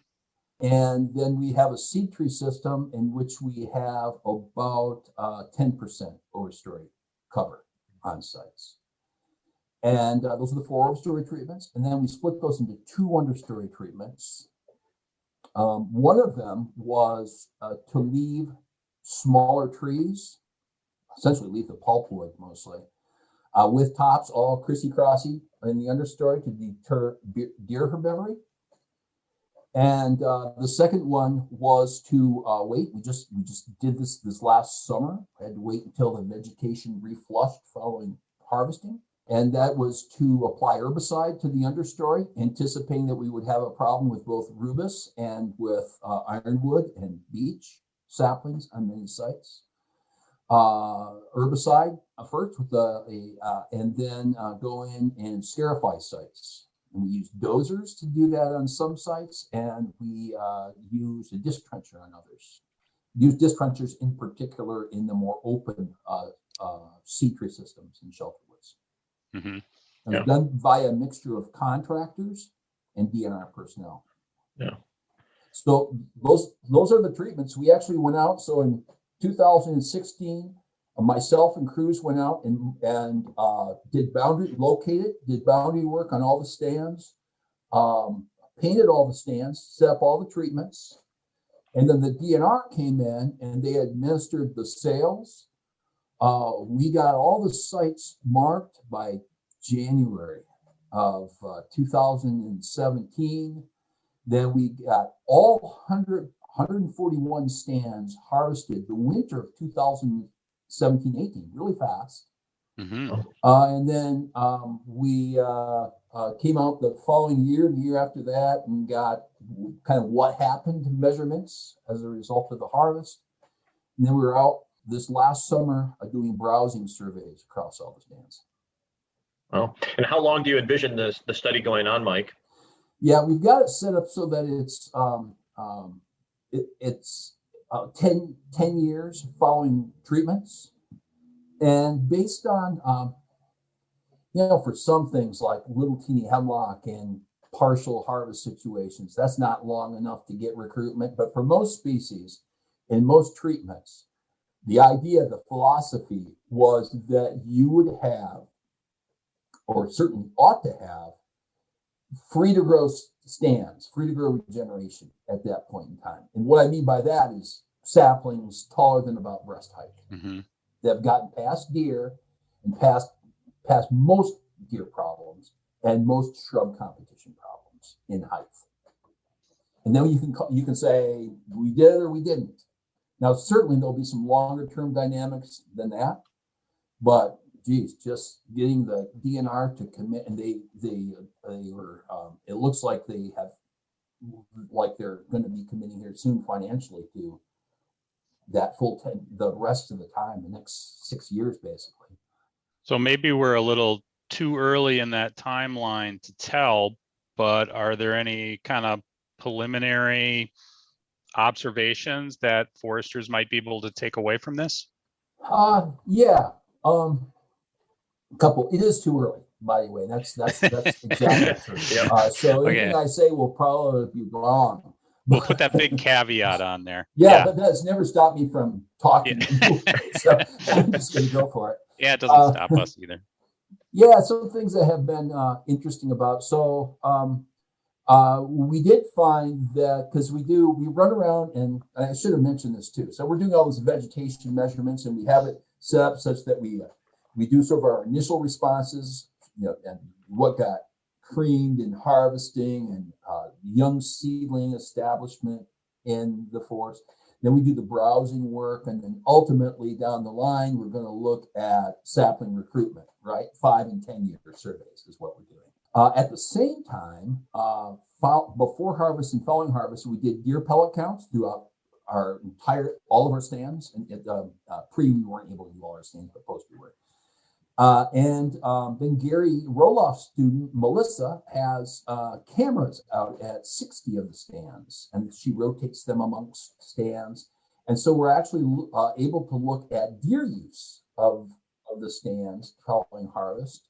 And then we have a seed tree system in which we have about 10% overstory cover on sites. And those are the 4 overstory treatments. And then we split those into 2 understory treatments. One of them was to leave smaller trees, essentially leave the pulpwood mostly, with tops all crissy-crossy in the understory to deter deer herbivory. And the second one was to wait. We just did this last summer. I had to wait until the vegetation reflushed following harvesting. And that was to apply herbicide to the understory, anticipating that we would have a problem with both rubus and with ironwood and beech saplings on many sites. Herbicide first with and then go in and scarify sites. And we use dozers to do that on some sites, and we use a disc trencher on others. Use disc trenchers in particular in the more open seed tree systems and shelterwoods. Mm-hmm. And it's done via a mixture of contractors and DNR personnel. Yeah. So those are the treatments. We actually went out. So in 2016, myself and crews went out and did boundary work on all the stands, painted all the stands, set up all the treatments. And then the DNR came in and they administered the sales. We got all the sites marked by January of 2017. Then we got all 141 stands harvested the winter of 2017-18, really fast. Mm-hmm. And then we came out the following year, the year after that, and got kind of what happened measurements as a result of the harvest. And then we were out this last summer doing browsing surveys across all the stands. Well, and how long do you envision the study going on, Mike? Yeah, we've got it set up so that it's 10 years following treatments. And based on, for some things like little teeny hemlock and partial harvest situations, that's not long enough to get recruitment. But for most species, in most treatments, the idea, the philosophy was that you would have, or certainly ought to have, free to grow stands, free to grow regeneration at that point in time. And what I mean by that is saplings taller than about breast height. Mm-hmm. That have gotten past deer and past most deer problems and most shrub competition problems in height. And then you can say we did or we didn't. Now, certainly there'll be some longer term dynamics than that, but geez, just getting the DNR to commit, and they were, it looks like they have, like they're going to be committing here soon financially to that the rest of the time, the next 6 years, basically. So maybe we're a little too early in that timeline to tell, but are there any kind of preliminary observations that foresters might be able to take away from this? Yeah. A couple. It is too early, by the way. That's exactly true. Yeah. So anything I say will probably be wrong. We'll put that big caveat on there. Yeah, but that's never stopped me from talking. Yeah. So I'm just going to go for it. Yeah, it doesn't stop us either. Yeah, some things that have been interesting about. So we did find that, because we run around, and I should have mentioned this too. So we're doing all these vegetation measurements, and we have it set up such that we do sort of our initial responses, and what got creamed in harvesting and young seedling establishment in the forest. Then we do the browsing work, and then ultimately down the line, we're going to look at sapling recruitment, right? 5 and 10 year surveys is what we're doing. At the same time, before harvest and following harvest, we did deer pellet counts throughout all of our stands. And we weren't able to do all our stands, but post we were. Then Gary Roloff's student, Melissa, has cameras out at 60 of the stands, and she rotates them amongst stands. And so we're actually able to look at deer use of the stands following harvest,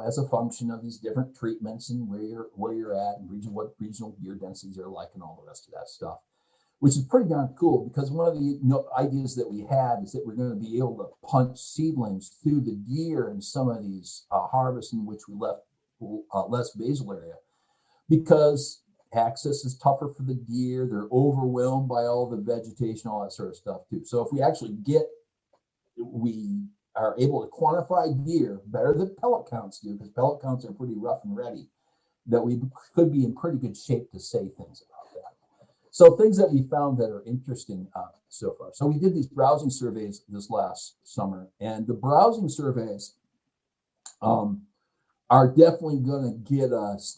as a function of these different treatments and where you're at and what regional deer densities are like and all the rest of that stuff, which is pretty darn cool, because one of the ideas that we had is that we're going to be able to punch seedlings through the deer in some of these harvests in which we left less basal area, because access is tougher for the deer. They're overwhelmed by all the vegetation, all that sort of stuff too. So if we actually we are able to quantify deer better than pellet counts do, because pellet counts are pretty rough and ready, that we could be in pretty good shape to say things about that. So things that we found that are interesting so far. So we did these browsing surveys this last summer, and the browsing surveys are definitely going to get us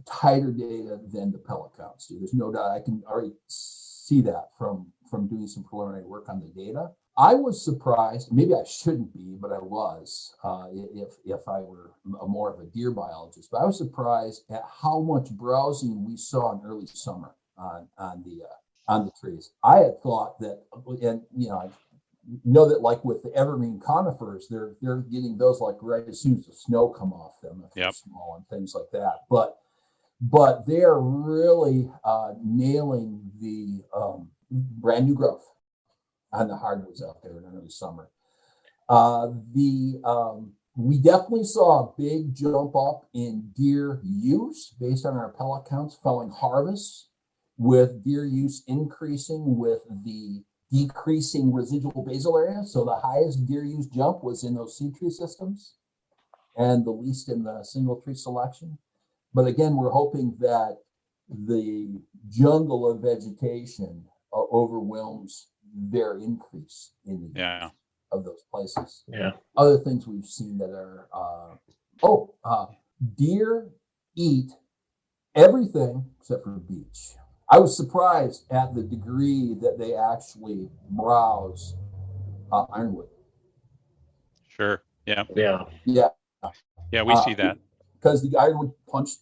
tighter data than the pellet counts do. There's no doubt. I can already see that from doing some preliminary work on the data. I was surprised, maybe I shouldn't be, but I was, if I were more of a deer biologist, but I was surprised at how much browsing we saw in early summer on the trees. I had thought that, and I know that like with the evergreen conifers, they're getting those like right as soon as the snow come off them, if they're small and things like that. But they're really nailing the brand new growth on the hardwoods out there in early summer. We definitely saw a big jump up in deer use based on our pellet counts following harvests, with deer use increasing with the decreasing residual basal area. So the highest deer use jump was in those seed tree systems, and the least in the single tree selection. But again, we're hoping that the jungle of vegetation overwhelms their increase in the use of those places. Yeah. Other things we've seen that are deer eat everything except for beech. I was surprised at the degree that they actually browse ironwood. Sure. Yeah. Yeah. Yeah. Yeah, we see that. Because the ironwood punched.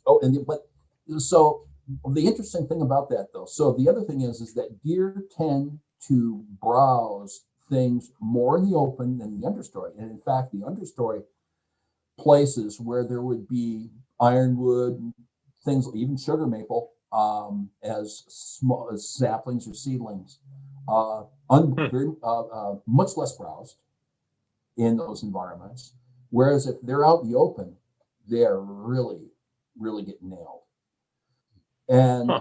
So the interesting thing about that, though, so the other thing is that deer tend to browse things more in the open than the understory. And in fact, the understory places where there would be ironwood, things, even sugar maple, as small as saplings or seedlings, much less browsed in those environments. Whereas if they're out in the open, they are really, really getting nailed. And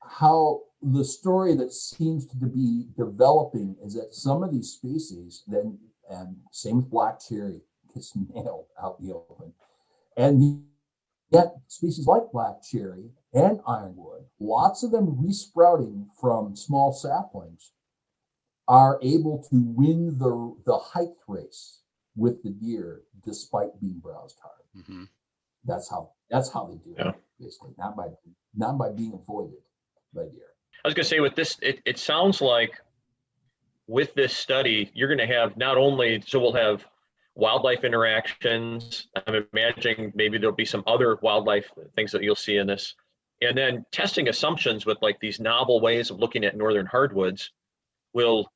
how the story that seems to be developing is that some of these species, then, and same with black cherry, gets nailed out in the open. And yet species like black cherry and ironwood, lots of them resprouting from small saplings, are able to win the height race with the deer despite being browsed hard. Mm-hmm. That's how they do it, basically, not by being avoided by deer. I was going to say with this, it sounds like with this study, you're going to have not only, so we'll have wildlife interactions. I'm imagining maybe there'll be some other wildlife things that you'll see in this. And then testing assumptions with like these novel ways of looking at northern hardwoods will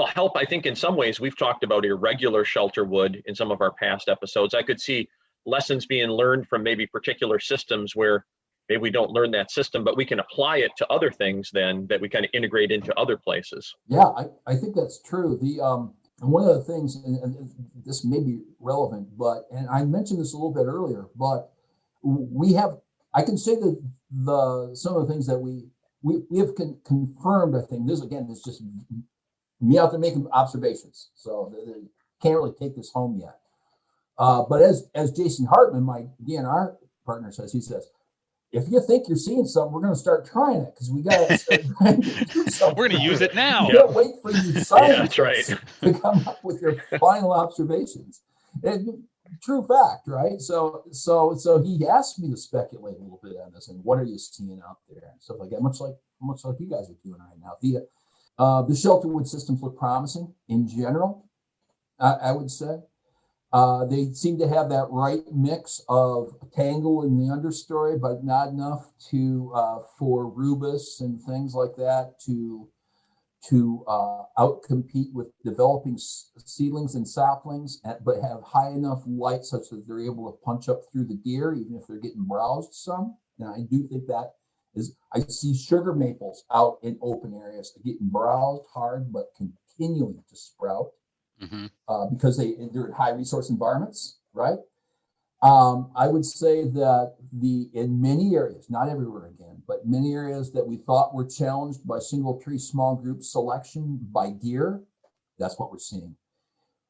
help. I think in some ways we've talked about irregular shelter wood in some of our past episodes. I could see lessons being learned from maybe particular systems where maybe we don't learn that system, but we can apply it to other things then that we kind of integrate into other places. Yeah, I think that's true. And one of the things, and this may be relevant, and I mentioned this a little bit earlier, but I can say that some of the things that we have confirmed, I think, this again is just me out there making observations, so can't really take this home yet. But as Jason Hartman, my DNR partner, says, he says, if you think you're seeing something, we're going to start trying it because we got to start trying to do something. We're going to use it now. You can't wait for you scientists that's right. to come up with your final observations. And true fact, right? So he asked me to speculate a little bit on this and what are you seeing out there and stuff like that, much like you guys are doing right now. The shelterwood systems look promising in general, I would say. They seem to have that right mix of tangle in the understory, but not enough for rubus and things like that to outcompete with developing seedlings and saplings, but have high enough light such that they're able to punch up through the deer, even if they're getting browsed some. And I do think that I see sugar maples out in open areas getting browsed hard, but continuing to sprout. Mm-hmm. Because they're in high resource environments, right? I would say that in many areas, not everywhere again, but many areas that we thought were challenged by single tree small group selection by deer, that's what we're seeing.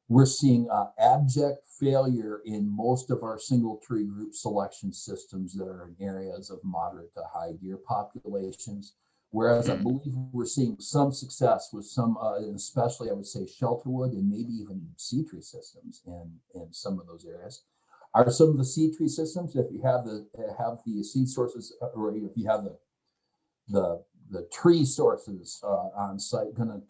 We're seeing abject failure in most of our single tree group selection systems that are in areas of moderate to high deer populations. Whereas I believe we're seeing some success with some, especially I would say shelterwood and maybe even seed tree systems in some of those areas. Are some of the seed tree systems, if you have the seed sources, or if you have the tree sources on site, gonna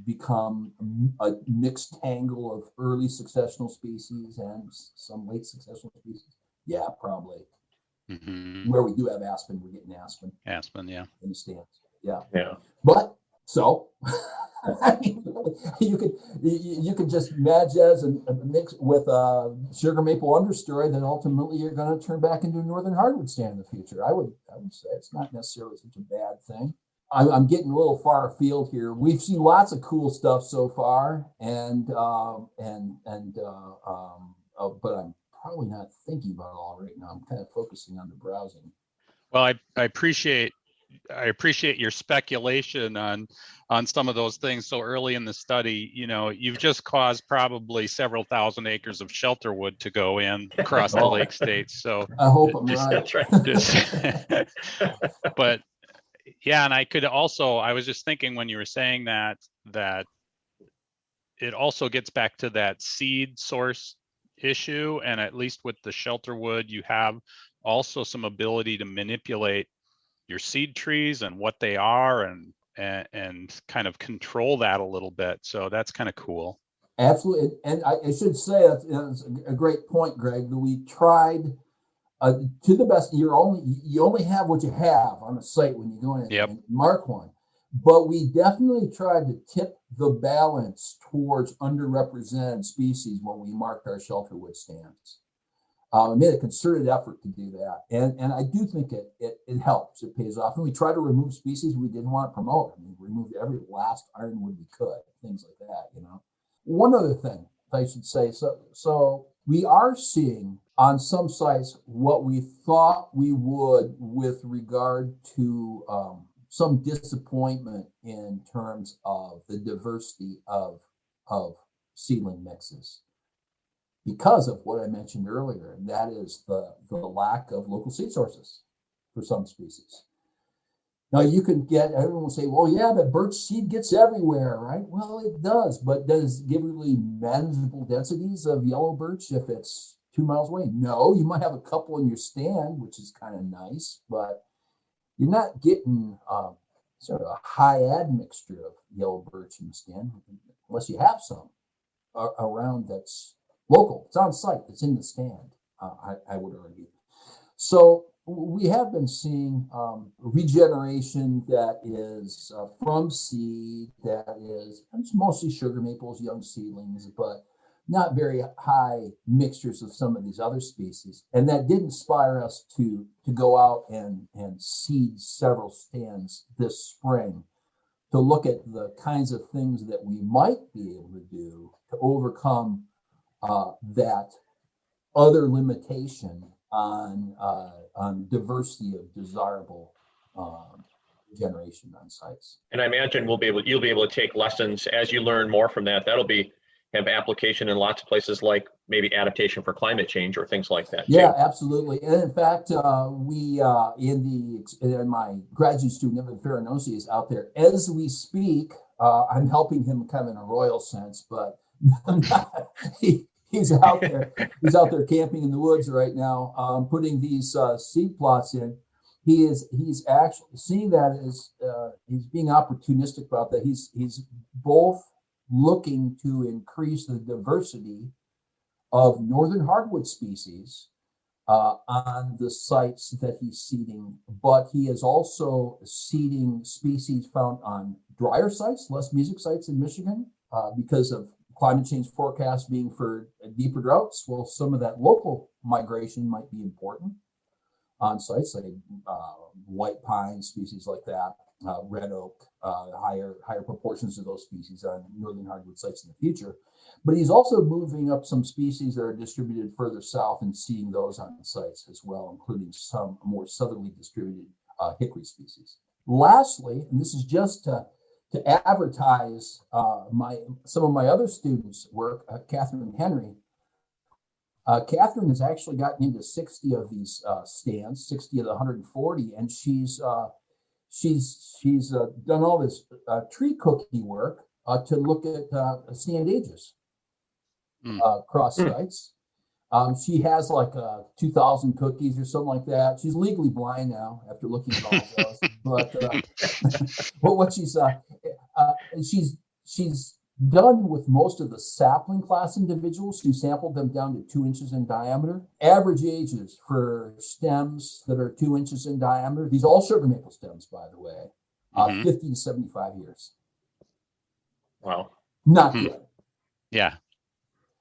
become a mixed tangle of early successional species and some late successional species? Yeah, probably. Mm-hmm. Where we do have aspen, we're getting aspen. Aspen, yeah. In the stands. Yeah. Yeah. But so I mean, you could just match as a mix with a sugar maple understory that ultimately you're going to turn back into a northern hardwood stand in the future. I would say it's not necessarily such a bad thing. I'm getting a little far afield here. We've seen lots of cool stuff so far, but I'm probably not thinking about it all right now. I'm kind of focusing on the browsing. Well, I appreciate your speculation on some of those things so early in the study. You know, you've just caused probably several thousand acres of shelterwood to go in across the lake states. So I hope I'm right. That's right. But yeah, and I was just thinking when you were saying that it also gets back to that seed source issue, and at least with the shelterwood, you have also some ability to manipulate your seed trees and what they are, and kind of control that a little bit. So that's kind of cool. Absolutely, and I should say that's a great point, Greg. That we tried to the best. You only have what you have on a site when you go in and mark one. But we definitely tried to tip the balance towards underrepresented species when we marked our shelterwood stands. We made a concerted effort to do that. And I do think it helps. It pays off. And we try to remove species we didn't want to promote. I mean, we removed every last ironwood we could, things like that, you know. One other thing I should say, so we are seeing on some sites what we thought we would with regard to some disappointment in terms of the diversity of seedling mixes because of what I mentioned earlier, and that is the lack of local seed sources. for some species. Now you can get, everyone will say, well, yeah, but birch seed gets everywhere, right? Well, it does, but does it give really manageable densities of yellow birch if it's 2 miles away? No, you might have a couple in your stand, which is kind of nice, but you're not getting sort of a high admixture of yellow birch in the stand unless you have some around that's local. It's on site. It's in the stand, I would argue. So we have been seeing regeneration that is from seed, that is, it's mostly sugar maples, young seedlings, but not very high mixtures of some of these other species. And that did inspire us to go out and seed several stands this spring to look at the kinds of things that we might be able to do to overcome that other limitation on diversity of desirable generation on sites. And I imagine you'll be able to take lessons as you learn more from that. That'll have application in lots of places, like maybe adaptation for climate change or things like that. Yeah, absolutely. And in fact, we in my graduate student, Evan Ferranosi, is out there as we speak. I'm helping him kind of in a royal sense, but he's out there. He's out there camping in the woods right now, putting these seed plots in. He's actually seeing that as he's being opportunistic about that. He's both looking to increase the diversity of northern hardwood species on the sites that he's seeding, but he is also seeding species found on drier sites, less music sites in Michigan, because of climate change forecasts being for deeper droughts. Well, some of that local migration might be important on sites like white pine, species like that, red oak, higher proportions of those species on northern hardwood sites in the future. But he's also moving up some species that are distributed further south and seeing those on sites as well, including some more southerly distributed hickory species. Lastly, and this is just to advertise some of my other students' work, Catherine Henry. Catherine has actually gotten into 60 of these stands, 60 of the 140, and she's done all this tree cookie work to look at stand ages across sites. She has like 2,000 cookies or something like that. She's legally blind now after looking at all of those. But what she's done with most of the sapling class individuals. She sampled them down to 2 inches in diameter. Average ages for stems that are 2 inches in diameter. These are all sugar maple stems, by the way. 50 to 75 years. Wow. Not good. Yeah.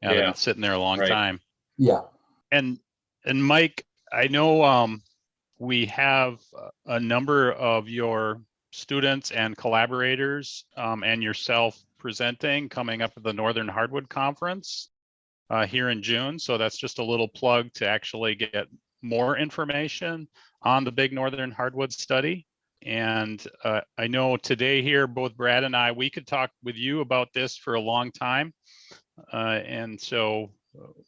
They've been sitting there a long time. Yeah. And Mike, I know we have a number of your students and collaborators and yourself presenting coming up at the Northern Hardwood Conference here in June. So that's just a little plug to actually get more information on the Big Northern Hardwood Study. And I know today here, both Brad and I, we could talk with you about this for a long time. And so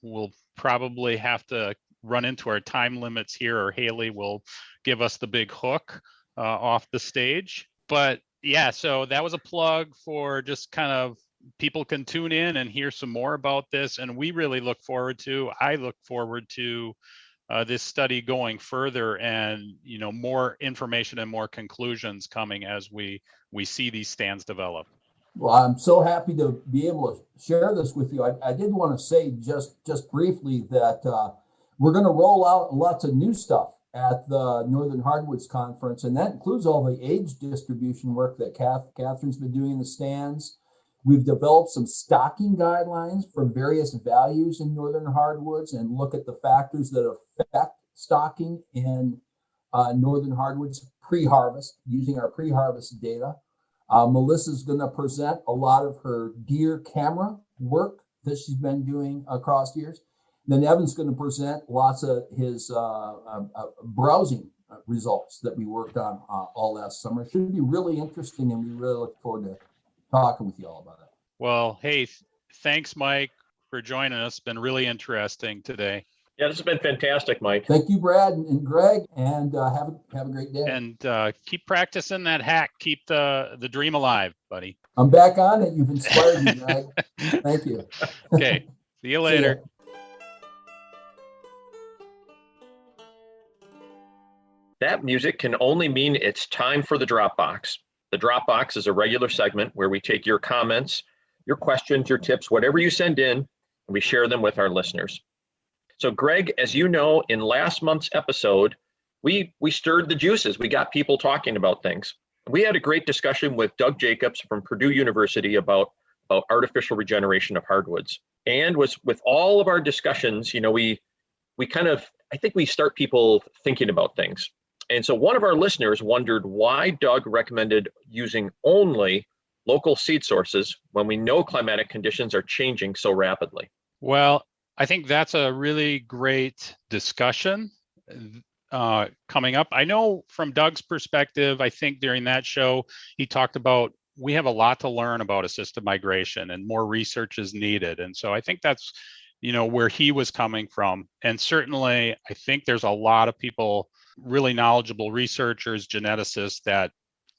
we'll probably have to run into our time limits here, or Haley will give us the big hook off the stage. But yeah, so that was a plug for just kind of people can tune in and hear some more about this. And I look forward to this study going further, and more information and more conclusions coming as we see these stands develop. Well, I'm so happy to be able to share this with you. I did want to say just briefly that we're going to roll out lots of new stuff at the Northern Hardwoods Conference, and that includes all the age distribution work that Catherine's been doing in the stands. We've developed some stocking guidelines for various values in Northern Hardwoods and look at the factors that affect stocking in Northern Hardwoods pre-harvest, using our pre-harvest data. Melissa's going to present a lot of her deer camera work that she's been doing across years. Then Evan's going to present lots of his browsing results that we worked on all last summer. It should be really interesting, and we really look forward to talking with you all about it. Well, hey, thanks, Mike, for joining us. It's been really interesting today. Yeah, this has been fantastic, Mike. Thank you, Brad and Greg, and have a great day. And keep practicing that hack. Keep the dream alive, buddy. I'm back on it. You've inspired me, Greg. Thank you. Okay. See you later. That music can only mean it's time for the Dropbox. The Dropbox is a regular segment where we take your comments, your questions, your tips, whatever you send in, and we share them with our listeners. So Greg, as you know, in last month's episode, we stirred the juices. We got people talking about things. We had a great discussion with Doug Jacobs from Purdue University about artificial regeneration of hardwoods. And with all of our discussions, we kind of, I think we start people thinking about things. And so one of our listeners wondered why Doug recommended using only local seed sources when we know climatic conditions are changing so rapidly. Well, I think that's a really great discussion coming up. I know from Doug's perspective, I think during that show, he talked about we have a lot to learn about assisted migration and more research is needed. And so I think that's, where he was coming from. And certainly, I think there's a lot of people, really knowledgeable researchers, geneticists that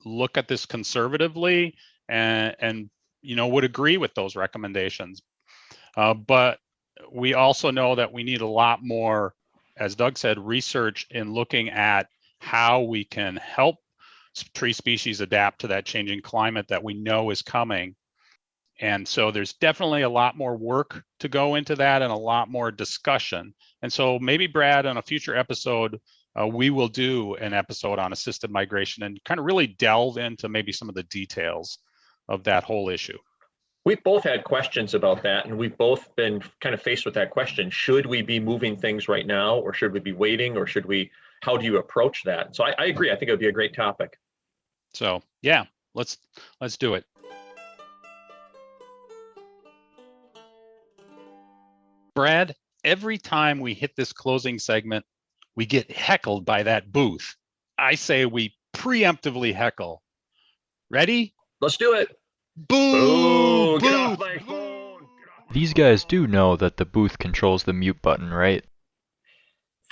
look at this conservatively and would agree with those recommendations. But we also know that we need a lot more, as Doug said, research in looking at how we can help tree species adapt to that changing climate that we know is coming. And so there's definitely a lot more work to go into that and a lot more discussion. And so maybe Brad, on a future episode, we will do an episode on assisted migration and kind of really delve into maybe some of the details of that whole issue. We've both had questions about that, and we've both been kind of faced with that question. Should we be moving things right now, or should we be waiting, or how do you approach that? So I agree. I think it would be a great topic. So yeah, let's do it. Brad, every time we hit this closing segment, we get heckled by that booth. I say we preemptively heckle. Ready? Let's do it. Boo! Get off my phone! These guys do know that the booth controls the mute button, right?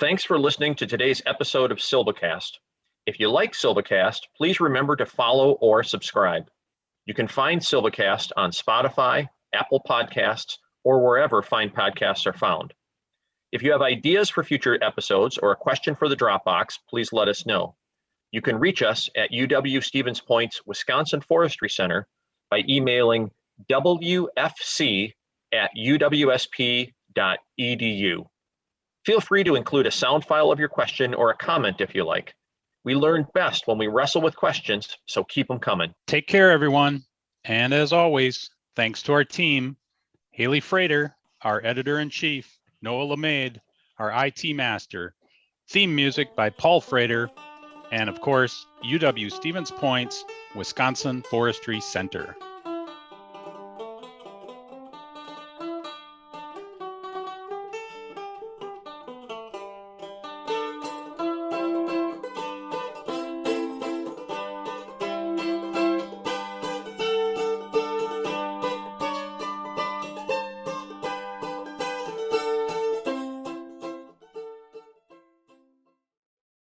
Thanks for listening to today's episode of SilviCast. If you like SilviCast, please remember to follow or subscribe. You can find SilviCast on Spotify, Apple Podcasts, or wherever fine podcasts are found. If you have ideas for future episodes or a question for the Dropbox, please let us know. You can reach us at UW-Stevens Point's Wisconsin Forestry Center by emailing wfc@uwsp.edu. Feel free to include a sound file of your question or a comment if you like. We learn best when we wrestle with questions, so keep them coming. Take care, everyone. And as always, thanks to our team, Haley Frater, our editor-in-chief, Noah LeMade, our IT master, theme music by Paul Frater, and of course, UW-Stevens Point's Wisconsin Forestry Center.